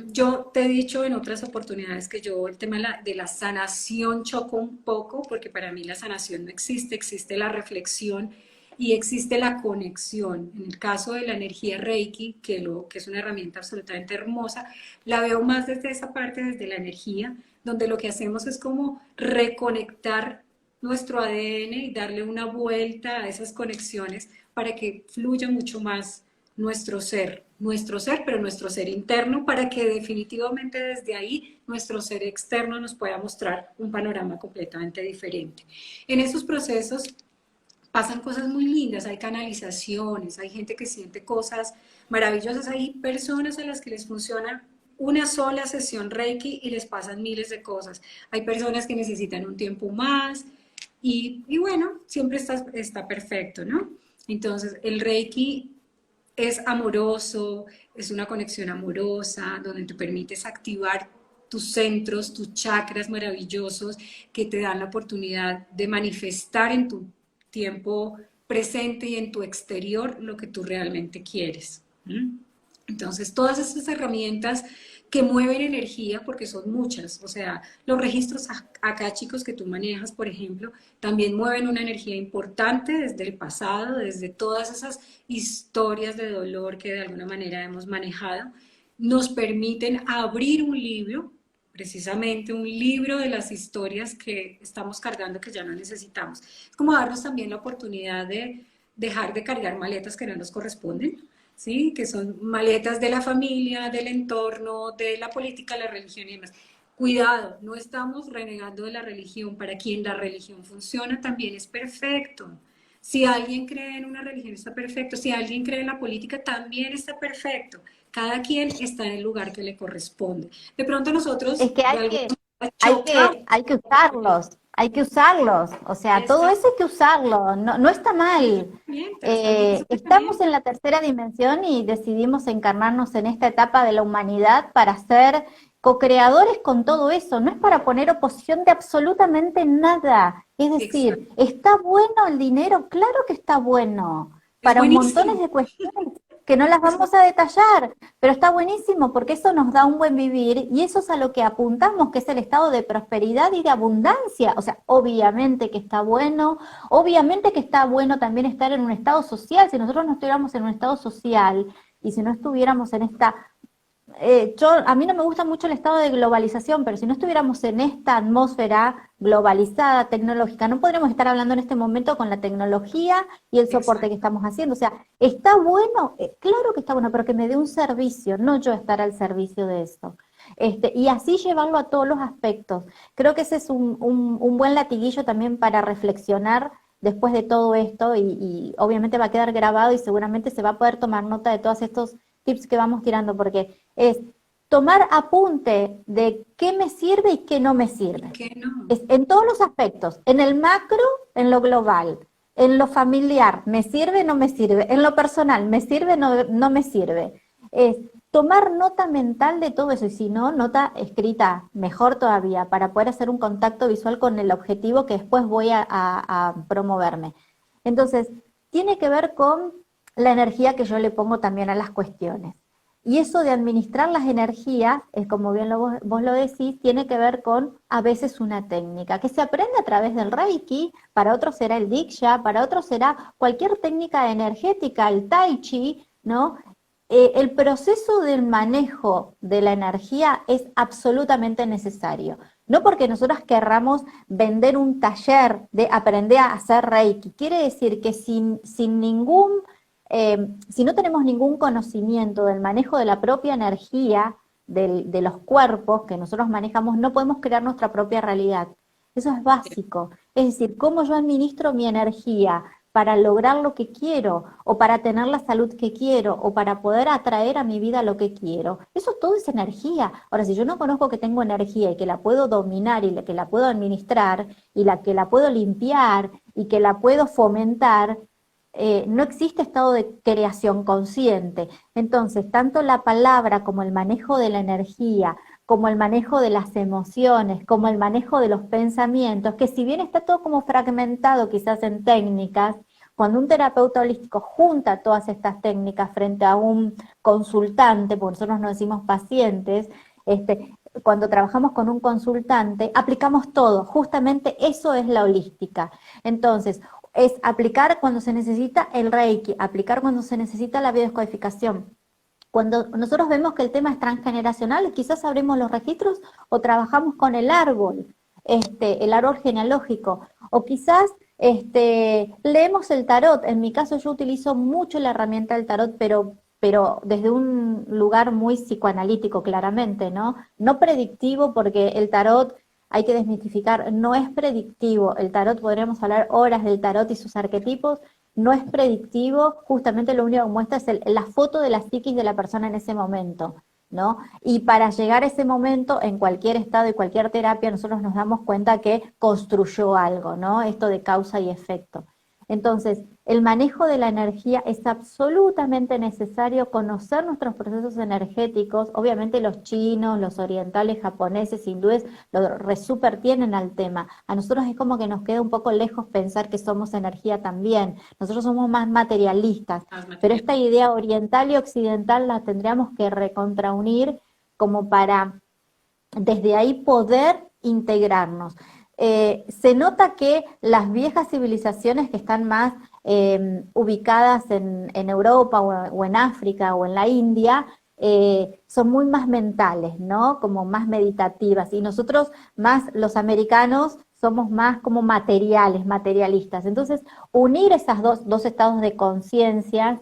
Speaker 1: Yo te he dicho en otras oportunidades que yo el tema de la sanación choco un poco porque para mí la sanación no existe, existe la reflexión y existe la conexión. En el caso de la energía Reiki, que es una herramienta absolutamente hermosa, la veo más desde esa parte, desde la energía, donde lo que hacemos es como reconectar nuestro ADN y darle una vuelta a esas conexiones para que fluya mucho más nuestro ser, pero nuestro ser interno, para que definitivamente desde ahí nuestro ser externo nos pueda mostrar un panorama completamente diferente. En esos procesos pasan cosas muy lindas, hay canalizaciones, hay gente que siente cosas maravillosas, hay personas a las que les funciona una sola sesión Reiki y les pasan miles de cosas. Hay personas que necesitan un tiempo más y bueno, siempre está perfecto, ¿no? Entonces, el Reiki es amoroso, es una conexión amorosa, donde te permites activar tus centros, tus chakras maravillosos que te dan la oportunidad de manifestar en tu tiempo presente y en tu exterior lo que tú realmente quieres. ¿Mm? Entonces, todas esas herramientas que mueven energía, porque son muchas, o sea, los registros acá, chicos, que tú manejas, por ejemplo, también mueven una energía importante desde el pasado, desde todas esas historias de dolor que de alguna manera hemos manejado, nos permiten abrir un libro, precisamente un libro de las historias que estamos cargando que ya no necesitamos. Es como darnos también la oportunidad de dejar de cargar maletas que no nos corresponden, ¿sí? Que son maletas de la familia, del entorno, de la política, la religión y demás. Cuidado, no estamos renegando de la religión. Para quien la religión funciona también es perfecto. Si alguien cree en una religión está perfecto. Si alguien cree en la política también está perfecto. Cada quien está en el lugar que le corresponde. De pronto nosotros,
Speaker 2: Es que
Speaker 1: de alguna manera, chocamos.
Speaker 2: hay que usarlos, o sea, todo
Speaker 1: Está
Speaker 2: eso hay que usarlo, no, no está mal.
Speaker 1: herramientas son
Speaker 2: Estamos en
Speaker 1: herramientas.
Speaker 2: la tercera dimensión y decidimos encarnarnos en esta etapa de la humanidad para ser co-creadores con todo eso, no es para poner oposición de absolutamente nada. Es
Speaker 1: Exacto.
Speaker 2: decir, ¿está bueno el dinero? Claro que está bueno,
Speaker 1: Es
Speaker 2: para montones
Speaker 1: buenísimo.
Speaker 2: de cuestiones que no las vamos a detallar, pero está buenísimo porque eso nos da un buen vivir y eso es a lo que apuntamos, que es el estado de prosperidad y de abundancia. O sea, obviamente que está bueno, obviamente que está bueno también estar en un estado social. Si nosotros no estuviéramos en un estado social y si no estuviéramos en esta a mí no me gusta mucho el estado de globalización, pero si no estuviéramos en esta atmósfera globalizada, tecnológica, no podríamos estar hablando en este momento con la tecnología y el soporte que
Speaker 1: Exacto.
Speaker 2: estamos haciendo. O sea, ¿está bueno? Claro que está bueno, pero que me dé un servicio, no yo estar al servicio de eso. Y así llevarlo a todos los aspectos. Creo que ese es un buen latiguillo también para reflexionar después de todo esto y obviamente va a quedar grabado y seguramente se va a poder tomar nota de todos estos tips que vamos tirando, porque es tomar apunte de qué me sirve y qué no me
Speaker 1: ¿Y
Speaker 2: sirve.
Speaker 1: qué no?
Speaker 2: Es en todos los aspectos, en el macro, en lo global, en lo familiar, me sirve, no me sirve, en lo personal, me sirve, no, no me sirve. Es tomar nota mental de todo eso y si no, nota escrita, mejor todavía, para poder hacer un contacto visual con el objetivo que después voy a promoverme. Entonces, tiene que ver con la energía que yo le pongo también a las cuestiones. Y eso de administrar las energías, es como bien vos lo decís, tiene que ver con a veces una técnica que se aprende a través del Reiki, para otros será el Diksha, para otros será cualquier técnica energética, el Tai Chi, ¿no? El proceso del manejo de la energía es absolutamente necesario. No porque nosotros querramos vender un taller de aprender a hacer Reiki, quiere decir que sin ningún si no tenemos ningún conocimiento del manejo de la propia energía de los cuerpos que nosotros manejamos, no podemos crear nuestra propia realidad. Eso es básico. Es decir, cómo yo administro mi energía para lograr lo que quiero, o para tener la salud que quiero, o para poder atraer a mi vida lo que quiero. Eso todo es energía. Ahora, si yo no conozco que tengo energía y que la puedo dominar y que la puedo administrar y que la puedo limpiar y que la puedo fomentar, no existe estado de creación consciente. Entonces, tanto la palabra como el manejo de la energía, como el manejo de las emociones, como el manejo de los pensamientos, que si bien está todo como fragmentado quizás en técnicas, cuando un terapeuta holístico junta todas estas técnicas frente a un consultante, porque nosotros no decimos pacientes, cuando trabajamos con un consultante, aplicamos todo, justamente eso es la holística. Entonces, es aplicar cuando se necesita el Reiki, aplicar cuando se necesita la biodescodificación. Cuando nosotros vemos que el tema es transgeneracional, quizás abrimos los registros o trabajamos con el árbol genealógico, o quizás leemos el tarot. En mi caso yo utilizo mucho la herramienta del tarot, pero desde un lugar muy psicoanalítico, claramente, ¿no? No predictivo, porque el tarot hay que desmitificar, no es predictivo. El tarot, podríamos hablar horas del tarot y sus arquetipos, no es predictivo, justamente lo único que muestra es la foto de la psiquis de la persona en ese momento, ¿no? Y para llegar a ese momento, en cualquier estado y cualquier terapia, nosotros nos damos cuenta que construyó algo, ¿no? Esto de causa y efecto. Entonces, el manejo de la energía es absolutamente necesario, conocer nuestros procesos energéticos. Obviamente los chinos, los orientales, japoneses, hindúes, lo súper tienen al tema. A nosotros es como que nos queda un poco lejos pensar que somos energía también. Nosotros somos más materialistas,
Speaker 1: Más
Speaker 2: pero
Speaker 1: material.
Speaker 2: esta idea oriental y occidental la tendríamos que recontraunir como para desde ahí poder integrarnos. Se nota que las viejas civilizaciones que están más ubicadas en Europa o en África o en la India, son muy más mentales, ¿no? Como más meditativas. Y nosotros más, los americanos, somos más como materiales, materialistas. Entonces, unir esas dos estados de conciencia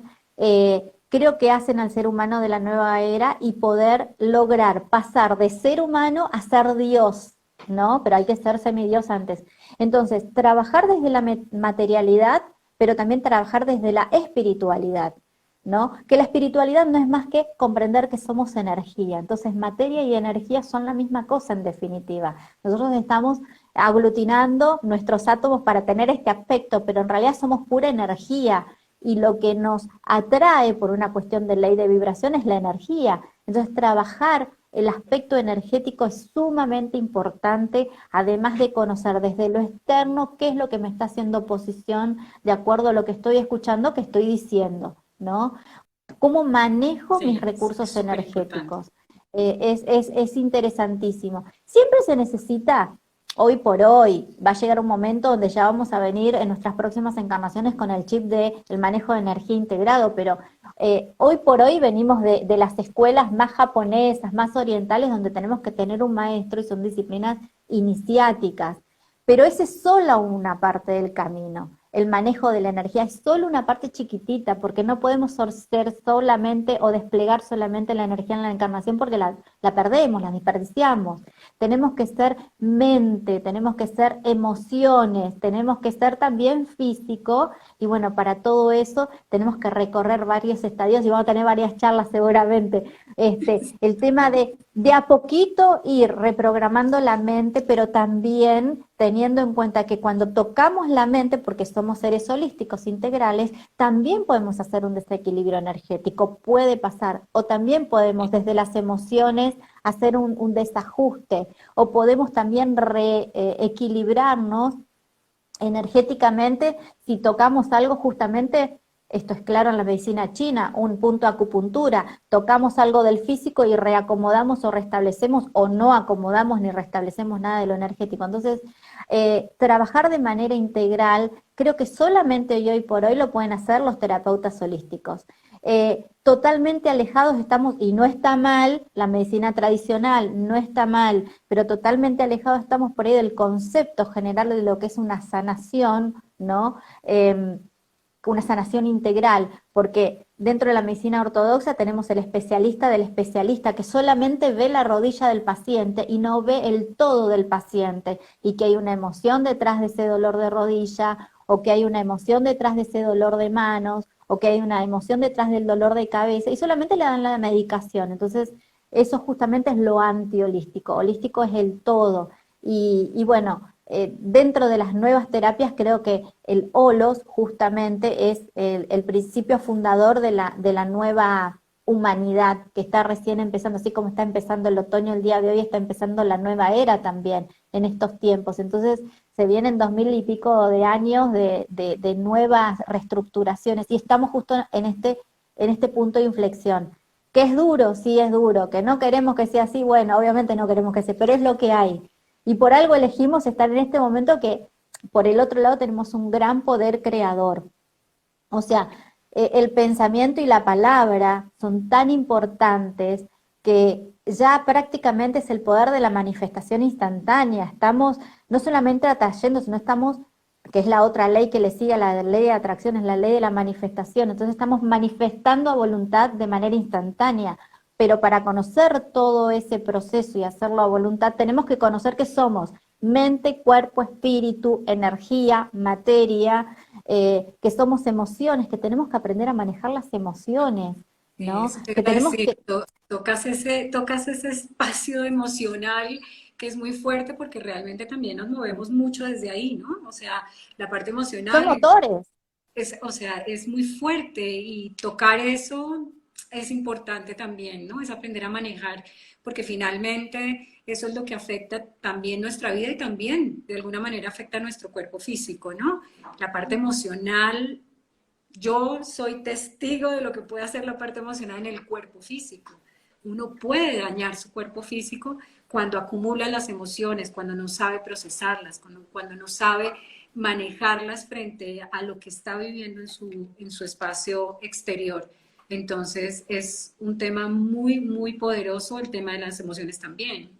Speaker 2: creo que hacen al ser humano de la nueva era y poder lograr pasar de ser humano a ser Dios, ¿no? Pero hay que ser semidios antes. Entonces, trabajar desde la materialidad, pero también trabajar desde la espiritualidad, ¿no? Que la espiritualidad no es más que comprender que somos energía. Entonces, materia y energía son la misma cosa en definitiva. Nosotros estamos aglutinando nuestros átomos para tener este aspecto, pero en realidad somos pura energía y lo que nos atrae por una cuestión de ley de vibración es la energía. Entonces, trabajar el aspecto energético es sumamente importante, además de conocer desde lo externo qué es lo que me está haciendo oposición de acuerdo a lo que estoy escuchando, que estoy diciendo, ¿no? ¿Cómo manejo mis
Speaker 1: Sí, es
Speaker 2: recursos
Speaker 1: súper importante.
Speaker 2: energéticos? Es interesantísimo. Siempre se necesita, hoy por hoy, va a llegar un momento donde ya vamos a venir en nuestras próximas encarnaciones con el chip de el manejo de energía integrado, pero hoy por hoy venimos de las escuelas más japonesas, más orientales, donde tenemos que tener un maestro y son disciplinas iniciáticas. Pero esa es solo una parte del camino. El manejo de la energía es solo una parte chiquitita, porque no podemos ser solamente o desplegar solamente la energía en la encarnación porque la perdemos, la desperdiciamos. Tenemos que ser mente, tenemos que ser emociones, tenemos que ser también físico, y bueno, para todo eso tenemos que recorrer varios estadios y vamos a tener varias charlas seguramente. El tema de a poquito ir reprogramando la mente, pero también teniendo en cuenta que cuando tocamos la mente, porque somos seres holísticos integrales, también podemos hacer un desequilibrio energético, puede pasar, o también podemos desde las emociones hacer un desajuste, o podemos también reequilibrarnos energéticamente si tocamos algo justamente, esto es claro en la medicina china, un punto de acupuntura, tocamos algo del físico y reacomodamos o restablecemos o no acomodamos ni restablecemos nada de lo energético. Entonces, trabajar de manera integral, creo que solamente hoy por hoy lo pueden hacer los terapeutas holísticos. Totalmente alejados estamos, y no está mal, la medicina tradicional no está mal, pero totalmente alejados estamos por ahí del concepto general de lo que es una sanación, ¿no? Una sanación integral, porque dentro de la medicina ortodoxa tenemos el especialista del especialista que solamente ve la rodilla del paciente y no ve el todo del paciente, y que hay una emoción detrás de ese dolor de rodilla, o que hay una emoción detrás de ese dolor de manos, o que hay una emoción detrás del dolor de cabeza, y solamente le dan la medicación. Entonces, eso justamente es lo antiholístico. Holístico es el todo. Y bueno, dentro de las nuevas terapias creo que el holos justamente es el principio fundador de la nueva humanidad que está recién empezando, así como está empezando el otoño el día de hoy, está empezando la nueva era también en estos tiempos. Entonces se vienen 2000 y pico de años de nuevas reestructuraciones y estamos justo en este punto de inflexión. ¿Que es duro? Sí, es duro. ¿Que no queremos que sea así? Bueno, obviamente no queremos que sea, pero es lo que hay. Y por algo elegimos estar en este momento que por el otro lado tenemos un gran poder creador. O sea, el pensamiento y la palabra son tan importantes que ya prácticamente es el poder de la manifestación instantánea. Estamos no solamente atrayendo, sino estamos, que es la otra ley que le sigue a la ley de atracción, es la ley de la manifestación. Entonces estamos manifestando a voluntad de manera instantánea. Pero para conocer todo ese proceso y hacerlo a voluntad, tenemos que conocer que somos mente, cuerpo, espíritu, energía, materia, que somos emociones, que tenemos que aprender a manejar las emociones, ¿no?
Speaker 1: Eso te
Speaker 2: Que
Speaker 1: iba a
Speaker 2: tenemos
Speaker 1: decir,
Speaker 2: que,
Speaker 1: tocas ese espacio emocional que es muy fuerte porque realmente también nos movemos mucho desde ahí, ¿no? O sea, la parte
Speaker 2: son
Speaker 1: emocional
Speaker 2: motores.
Speaker 1: o sea, es muy fuerte y tocar eso es importante también, ¿no? Es aprender a manejar, porque finalmente eso es lo que afecta también nuestra vida y también de alguna manera afecta a nuestro cuerpo físico, ¿no? La parte emocional, yo soy testigo de lo que puede hacer la parte emocional en el cuerpo físico. Uno puede dañar su cuerpo físico cuando acumula las emociones, cuando no sabe procesarlas, cuando no sabe manejarlas frente a lo que está viviendo en su espacio exterior. Entonces es un tema muy, muy poderoso el tema de las emociones también.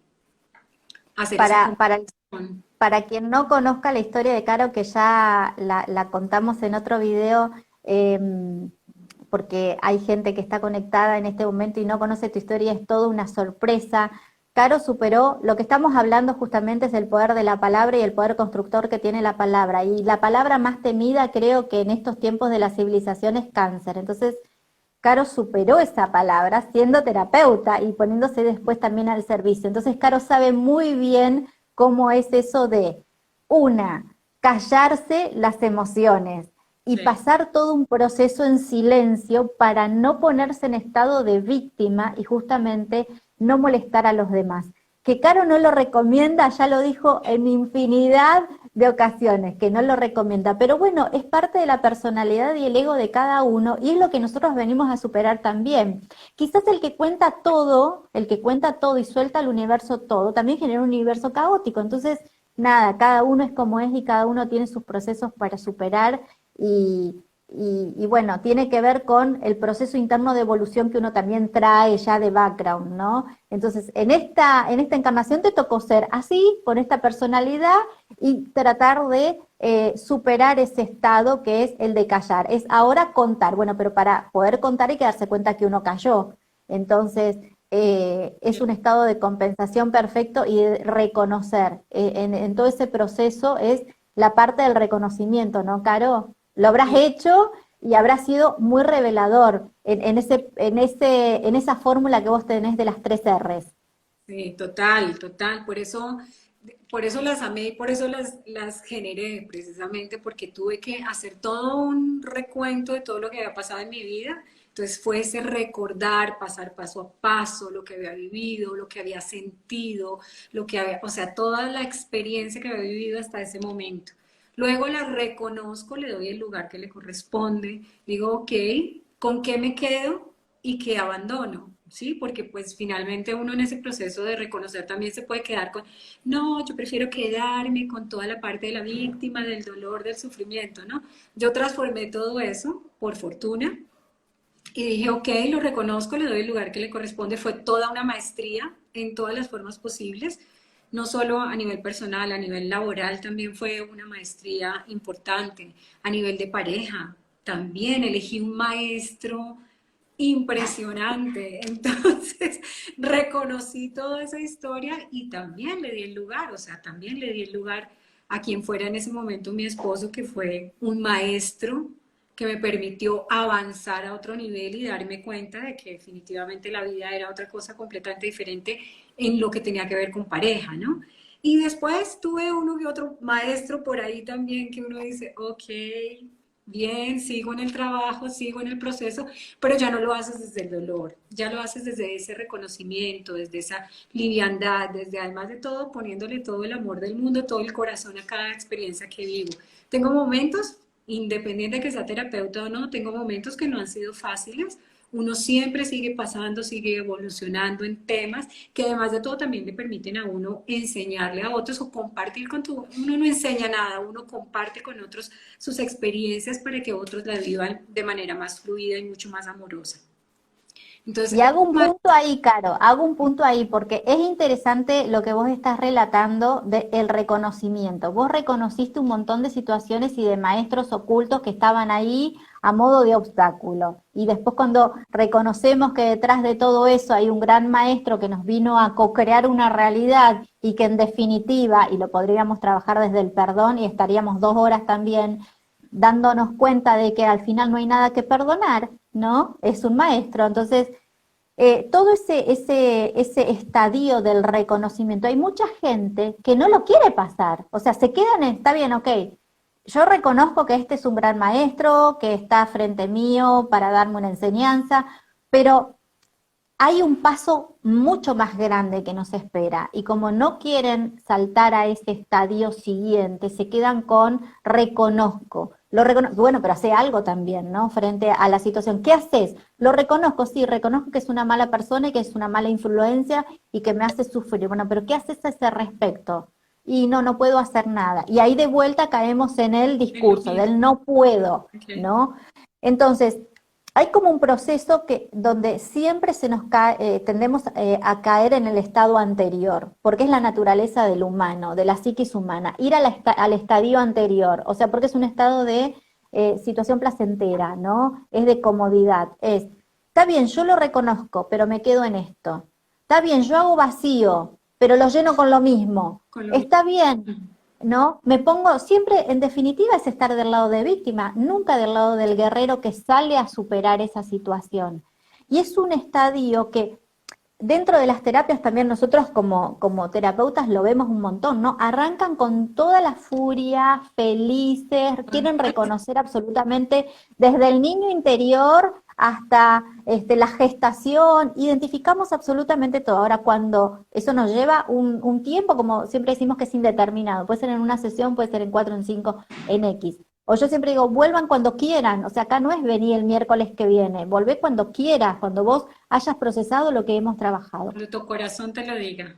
Speaker 1: Hacer esa
Speaker 2: Para, para,
Speaker 1: conexión.
Speaker 2: para quien no conozca la historia de Caro, que ya la contamos en otro video, eh, porque hay gente que está conectada en este momento y no conoce tu historia, es toda una sorpresa. Caro superó, lo que estamos hablando justamente es el poder de la palabra y el poder constructor que tiene la palabra. Y la palabra más temida creo que en estos tiempos de la civilización es cáncer. Entonces, Caro superó esa palabra siendo terapeuta y poniéndose después también al servicio. Entonces, Caro sabe muy bien cómo es eso de, callarse las emociones y
Speaker 1: Sí,
Speaker 2: pasar todo un proceso en silencio para no ponerse en estado de víctima y justamente no molestar a los demás. Que Caro no lo recomienda, ya lo dijo en infinidad de ocasiones, que no lo recomienda, pero bueno, es parte de la personalidad y el ego de cada uno y es lo que nosotros venimos a superar también. Quizás el que cuenta todo y suelta al universo todo, también genera un universo caótico, entonces nada, cada uno es como es y cada uno tiene sus procesos para superar y, y bueno, tiene que ver con el proceso interno de evolución que uno también trae ya de background, ¿no? Entonces, en esta encarnación te tocó ser así, con esta personalidad y tratar de superar ese estado que es el de callar. Es ahora contar, bueno, pero para poder contar hay que darse cuenta que uno cayó. Entonces, es un estado de compensación perfecto y de reconocer. En todo ese proceso es la parte del reconocimiento, ¿no, Caro? Lo habrás
Speaker 1: sí,
Speaker 2: hecho y habrá sido muy revelador en esa fórmula que vos tenés de las tres R's.
Speaker 1: sí, total, total. Por eso las amé y por eso las generé, precisamente porque tuve que hacer todo un recuento de todo lo que había pasado en mi vida. Entonces fue ese recordar, pasar paso a paso lo que había vivido, lo que había sentido, lo que había, o sea, toda la experiencia que había vivido hasta ese momento. Luego la reconozco, le doy el lugar que le corresponde, digo, ok, ¿con qué me quedo y qué abandono? ¿Sí? Porque pues finalmente uno en ese proceso de reconocer también se puede quedar con, no, yo prefiero quedarme con toda la parte de la víctima, del dolor, del sufrimiento, ¿no? Yo transformé todo eso, por fortuna, y dije, ok, lo reconozco, le doy el lugar que le corresponde. Fue toda una maestría en todas las formas posibles, no solo a nivel personal, a nivel laboral también fue una maestría importante, a nivel de pareja. También elegí un maestro impresionante. Entonces, reconocí toda esa historia y también le di el lugar, o sea, también le di el lugar a quien fuera en ese momento mi esposo, que fue un maestro que me permitió avanzar a otro nivel y darme cuenta de que definitivamente la vida era otra cosa completamente diferente en lo que tenía que ver con pareja, ¿no? Y después tuve uno y otro maestro por ahí también que uno dice, ok, bien, sigo en el trabajo, sigo en el proceso, pero ya no lo haces desde el dolor, ya lo haces desde ese reconocimiento, desde esa liviandad, desde además de todo poniéndole todo el amor del mundo, todo el corazón a cada experiencia que vivo. Tengo momentos, independiente de que sea terapeuta o no, tengo momentos que no han sido fáciles. Uno siempre sigue pasando, sigue evolucionando en temas que además de todo también le permiten a uno enseñarle a otros o compartir con tu... Uno no enseña nada, uno comparte con otros sus experiencias para que otros la vivan de manera más fluida y mucho más amorosa.
Speaker 2: Y
Speaker 1: Entonces,
Speaker 2: hago un punto ahí, Caro, hago un punto ahí, porque es interesante lo que vos estás relatando del reconocimiento. Vos reconociste un montón de situaciones y de maestros ocultos que estaban ahí a modo de obstáculo. Y después cuando reconocemos que detrás de todo eso hay un gran maestro que nos vino a co-crear una realidad y que en definitiva, y lo podríamos trabajar desde el perdón y estaríamos 2 horas también dándonos cuenta de que al final no hay nada que perdonar, ¿no? Es un maestro. Entonces, todo ese estadio del reconocimiento, hay mucha gente que no lo quiere pasar. O sea, se quedan en, está bien, ok, yo reconozco que este es un gran maestro, que está frente mío para darme una enseñanza, pero hay un paso mucho más grande que nos espera y como no quieren saltar a ese estadio siguiente, se quedan con reconozco. Bueno, pero hace algo también, ¿no? Frente a la situación. ¿Qué haces? Lo reconozco, sí, reconozco que es una mala persona y que es una mala influencia y que me hace sufrir. Bueno, pero ¿qué haces a ese respecto? Y no, no puedo hacer nada. Y ahí de vuelta caemos en el
Speaker 1: en lo
Speaker 2: discurso del
Speaker 1: mismo.
Speaker 2: no puedo,
Speaker 1: Okay.
Speaker 2: ¿no? Entonces, hay como un proceso donde siempre tendemos a caer en el estado anterior, porque es la naturaleza del humano, de la psiquis humana, ir al estadio anterior, o sea, porque es un estado de situación placentera, ¿no? Es de comodidad, está bien, yo lo reconozco, pero me quedo en esto. Está bien, yo hago vacío, pero lo lleno con lo mismo.
Speaker 1: Con lo
Speaker 2: Está bien, ¿no? Me pongo, siempre, en definitiva, es estar del lado de víctima, nunca del lado del guerrero que sale a superar esa situación. Y es un estadio que dentro de las terapias también nosotros como terapeutas lo vemos un montón, ¿no? Arrancan con toda la furia, felices, quieren reconocer absolutamente desde el niño interior hasta la gestación, identificamos absolutamente todo. Ahora, cuando eso nos lleva un tiempo, como siempre decimos que es indeterminado, puede ser en una sesión, puede ser en 4, en 5, en X. O yo siempre digo, vuelvan cuando quieran, o sea, acá no es venir el miércoles que viene, volvé cuando quieras, cuando vos hayas procesado lo que hemos trabajado.
Speaker 1: cuando tu corazón te lo diga.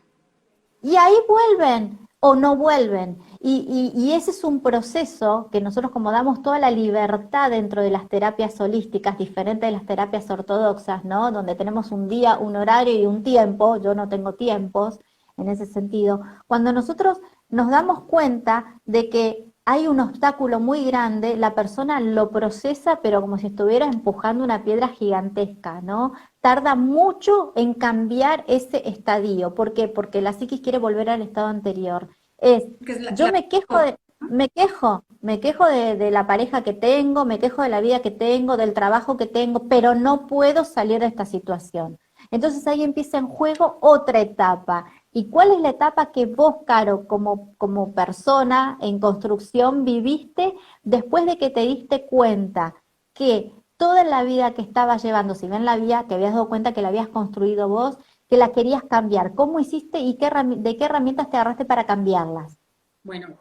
Speaker 2: Y ahí vuelven o no vuelven. Y ese es un proceso que nosotros como damos toda la libertad dentro de las terapias holísticas, diferente de las terapias ortodoxas, ¿no? Donde tenemos un día, un horario y un tiempo, yo no tengo tiempos en ese sentido. Cuando nosotros nos damos cuenta de que hay un obstáculo muy grande, la persona lo procesa, pero como si estuviera empujando una piedra gigantesca, ¿no? Tarda mucho en cambiar ese estadio. ¿Por qué? Porque la psiquis quiere volver al estado anterior.
Speaker 1: Que es
Speaker 2: Yo me quejo de la pareja que tengo, me quejo de la vida que tengo, del trabajo que tengo, pero no puedo salir de esta situación. Entonces ahí empieza en juego otra etapa. ¿Y cuál es la etapa que vos, Caro, como persona en construcción viviste después de que te diste cuenta que toda la vida que estabas llevando, si bien la vida, te habías dado cuenta que la habías construido vos, que la querías cambiar? ¿Cómo hiciste y de qué herramientas te agarraste para cambiarlas?
Speaker 1: Bueno,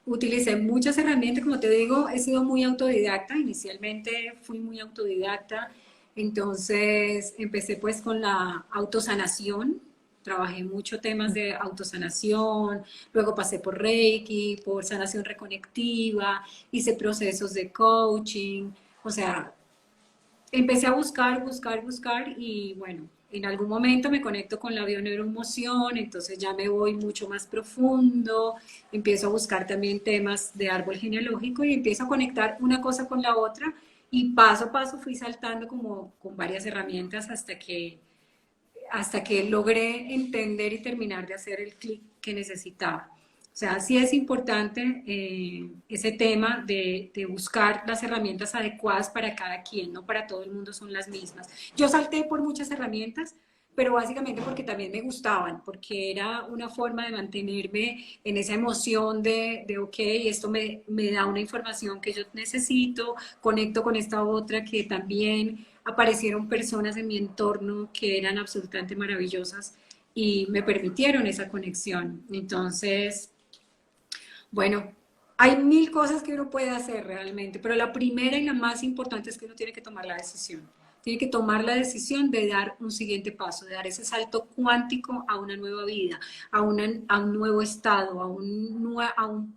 Speaker 1: utilicé muchas herramientas, como te digo, he sido muy autodidacta, inicialmente fui muy autodidacta, entonces empecé pues con la autosanación, trabajé mucho temas de autosanación, luego pasé por Reiki, por sanación reconectiva, hice procesos de coaching, o sea, empecé a buscar, buscar, buscar y bueno, en algún momento me conecto con la bioneuroemoción, entonces ya me voy mucho más profundo, empiezo a buscar también temas de árbol genealógico y empiezo a conectar una cosa con la otra y paso a paso fui saltando como con varias herramientas hasta que logré entender y terminar de hacer el clic que necesitaba. O sea, sí es importante ese tema de buscar las herramientas adecuadas para cada quien, no para todo el mundo son las mismas. Yo salté por muchas herramientas, pero básicamente porque también me gustaban, porque era una forma de mantenerme en esa emoción ok, esto me da una información que yo necesito, conecto con esta otra que también aparecieron personas en mi entorno que eran absolutamente maravillosas y me permitieron esa conexión. Entonces, bueno, hay mil cosas que uno puede hacer realmente, pero la primera y la más importante es que uno tiene que tomar la decisión. Tiene que tomar la decisión de dar un siguiente paso, de dar ese salto cuántico a una nueva vida, a un nuevo estado, a un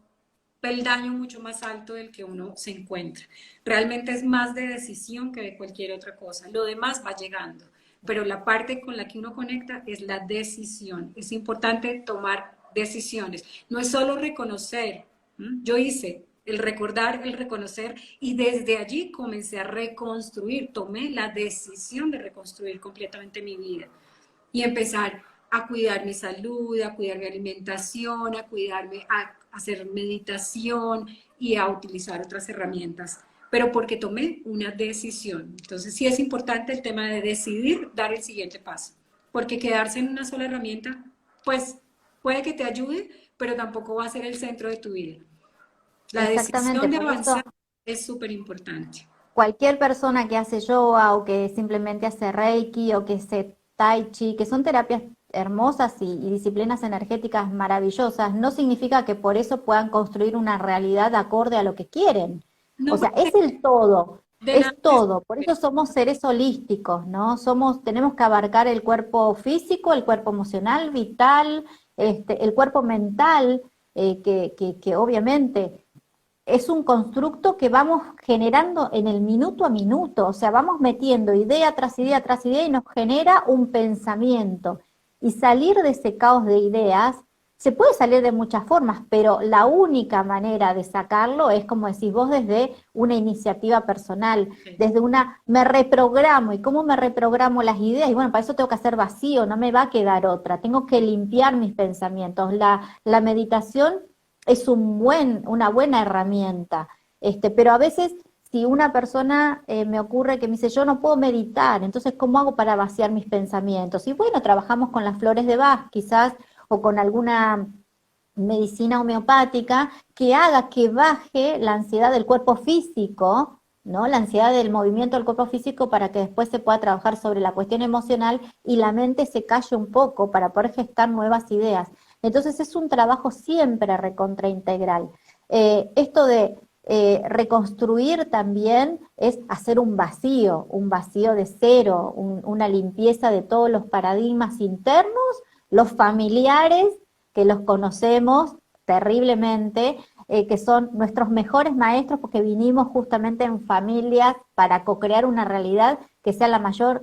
Speaker 1: peldaño mucho más alto del que uno se encuentra. Realmente es más de decisión que de cualquier otra cosa. Lo demás va llegando, pero la parte con la que uno conecta es la decisión. Es importante tomar decisiones. No es solo reconocer. Yo hice el recordar, el reconocer y desde allí comencé a reconstruir. Tomé la decisión de reconstruir completamente mi vida y empezar a cuidar mi salud, a cuidar mi alimentación, a cuidarme, a hacer meditación y a utilizar otras herramientas, pero porque tomé una decisión. Entonces sí es importante el tema de decidir dar el siguiente paso, porque quedarse en una sola herramienta, pues puede que te ayude, pero tampoco va a ser el centro de tu vida. La
Speaker 2: Exactamente,
Speaker 1: decisión de
Speaker 2: por
Speaker 1: avanzar
Speaker 2: eso
Speaker 1: es súper importante.
Speaker 2: cualquier persona que hace yoga o que simplemente hace Reiki o que hace Tai Chi, que son terapias hermosas y disciplinas energéticas maravillosas, no significa que por eso puedan construir una realidad acorde a lo que quieren. O
Speaker 1: No,
Speaker 2: sea, es el todo,
Speaker 1: de nada.
Speaker 2: es todo. Por eso somos seres holísticos, ¿no? Tenemos que abarcar el cuerpo físico, el cuerpo emocional, vital, el cuerpo mental, que obviamente es un constructo que vamos generando en el minuto a minuto, o sea, vamos metiendo idea tras idea tras idea y nos genera un pensamiento. Y salir de ese caos de ideas se puede salir de muchas formas, pero la única manera de sacarlo es, como decís vos, desde una iniciativa personal, desde me reprogramo. ¿Y cómo me reprogramo las ideas? Y bueno, para eso tengo que hacer vacío, no me va a quedar otra, tengo que limpiar mis pensamientos. La meditación es una buena herramienta, pero a veces si una persona me ocurre que me dice, yo no puedo meditar, entonces ¿cómo hago para vaciar mis pensamientos? Y bueno, trabajamos con las flores de Bach, quizás, o con alguna medicina homeopática que haga que baje la ansiedad del cuerpo físico, ¿no? La ansiedad del movimiento del cuerpo físico, para que después se pueda trabajar sobre la cuestión emocional y la mente se calle un poco para poder gestar nuevas ideas. Entonces es un trabajo siempre recontraintegral. Esto de reconstruir también es hacer un vacío de cero, una limpieza de todos los paradigmas internos, los familiares, que los conocemos terriblemente, que son nuestros mejores maestros porque vinimos justamente en familias para co-crear una realidad que sea la mayor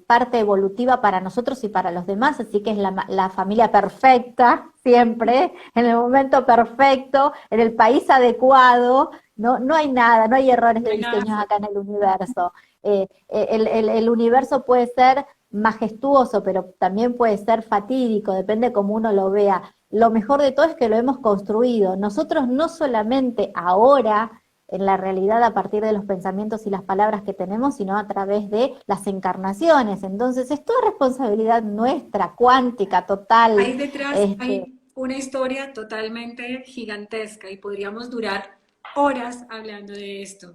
Speaker 2: parte evolutiva para nosotros y para los demás, así que es la familia perfecta, siempre, en el momento perfecto, en el país adecuado, no hay nada, no hay errores de diseño acá en el universo. El universo puede ser majestuoso, pero también puede ser fatídico, depende cómo uno lo vea. Lo mejor de todo es que lo hemos construido. Nosotros no solamente ahora, en la realidad a partir de los pensamientos y las palabras que tenemos, sino a través de las encarnaciones. Entonces es toda responsabilidad nuestra, cuántica, total.
Speaker 1: Ahí detrás hay una historia totalmente gigantesca y podríamos durar horas hablando de esto.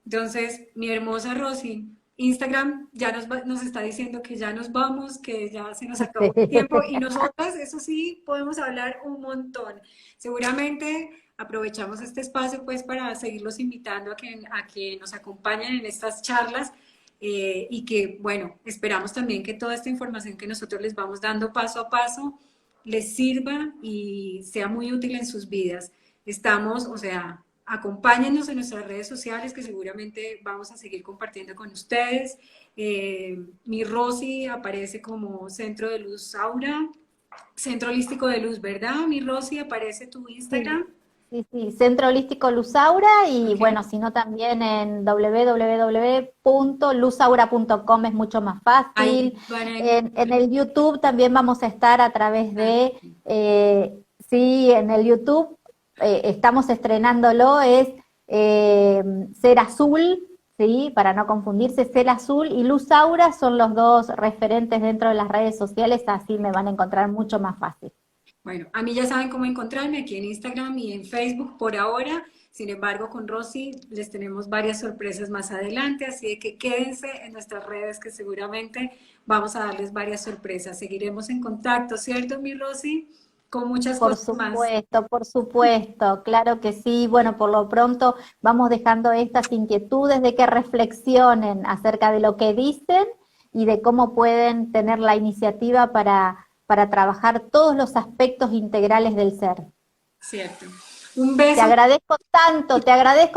Speaker 1: Entonces, mi hermosa Rosy, Instagram ya nos está diciendo que ya nos vamos, que ya se nos acabó el tiempo y nosotras, eso sí, podemos hablar un montón. Seguramente aprovechamos este espacio pues para seguirlos invitando a que nos acompañen en estas charlas y que, bueno, esperamos también que toda esta información que nosotros les vamos dando paso a paso les sirva y sea muy útil en sus vidas. Estamos, o sea, acompáñennos en nuestras redes sociales que seguramente vamos a seguir compartiendo con ustedes. Mi Rosy aparece como Centro de Luz Aura, Centro Holístico de Luz, ¿verdad? Mi Rosy, aparece tu Instagram.
Speaker 2: Sí, Centro Holístico Luzaura y
Speaker 1: Okay.
Speaker 2: bueno, si no también en www.luzaura.com es mucho más fácil.
Speaker 1: Ahí van a
Speaker 2: En el YouTube también vamos a estar a través de, sí, en el YouTube estamos estrenándolo, es Ser Azul, ¿sí? Para no confundirse, Ser Azul y Luzaura son los dos referentes dentro de las redes sociales, así me van a encontrar mucho más fácil.
Speaker 1: Bueno, a mí ya saben cómo encontrarme aquí en Instagram y en Facebook por ahora. Sin embargo, con Rosy les tenemos varias sorpresas más adelante, así de que quédense en nuestras redes que seguramente vamos a darles varias sorpresas. Seguiremos en contacto, ¿cierto, mi Rosy? Con muchas cosas más.
Speaker 2: Por supuesto, claro que sí. Bueno, por lo pronto vamos dejando estas inquietudes de que reflexionen acerca de lo que dicen y de cómo pueden tener la iniciativa para trabajar todos los aspectos integrales del ser.
Speaker 1: Cierto. Un beso.
Speaker 2: Te agradezco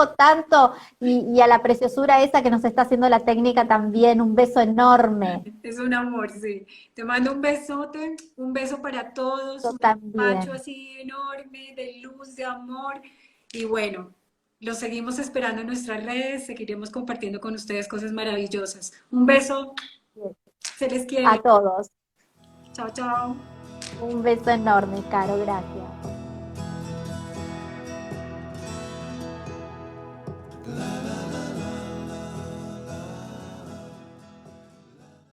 Speaker 2: tanto y a la preciosura esa que nos está haciendo la técnica también, un beso enorme.
Speaker 1: Es un amor, sí. Te mando un besote, un beso para todos,
Speaker 2: Yo
Speaker 1: un pacho
Speaker 2: también.
Speaker 1: así enorme de luz, de amor. Y bueno, los seguimos esperando en nuestras redes, seguiremos compartiendo con ustedes cosas maravillosas. Un beso, se les
Speaker 2: A
Speaker 1: quiere.
Speaker 2: todos.
Speaker 1: Chao, chao.
Speaker 2: Un beso enorme, Caro, gracias.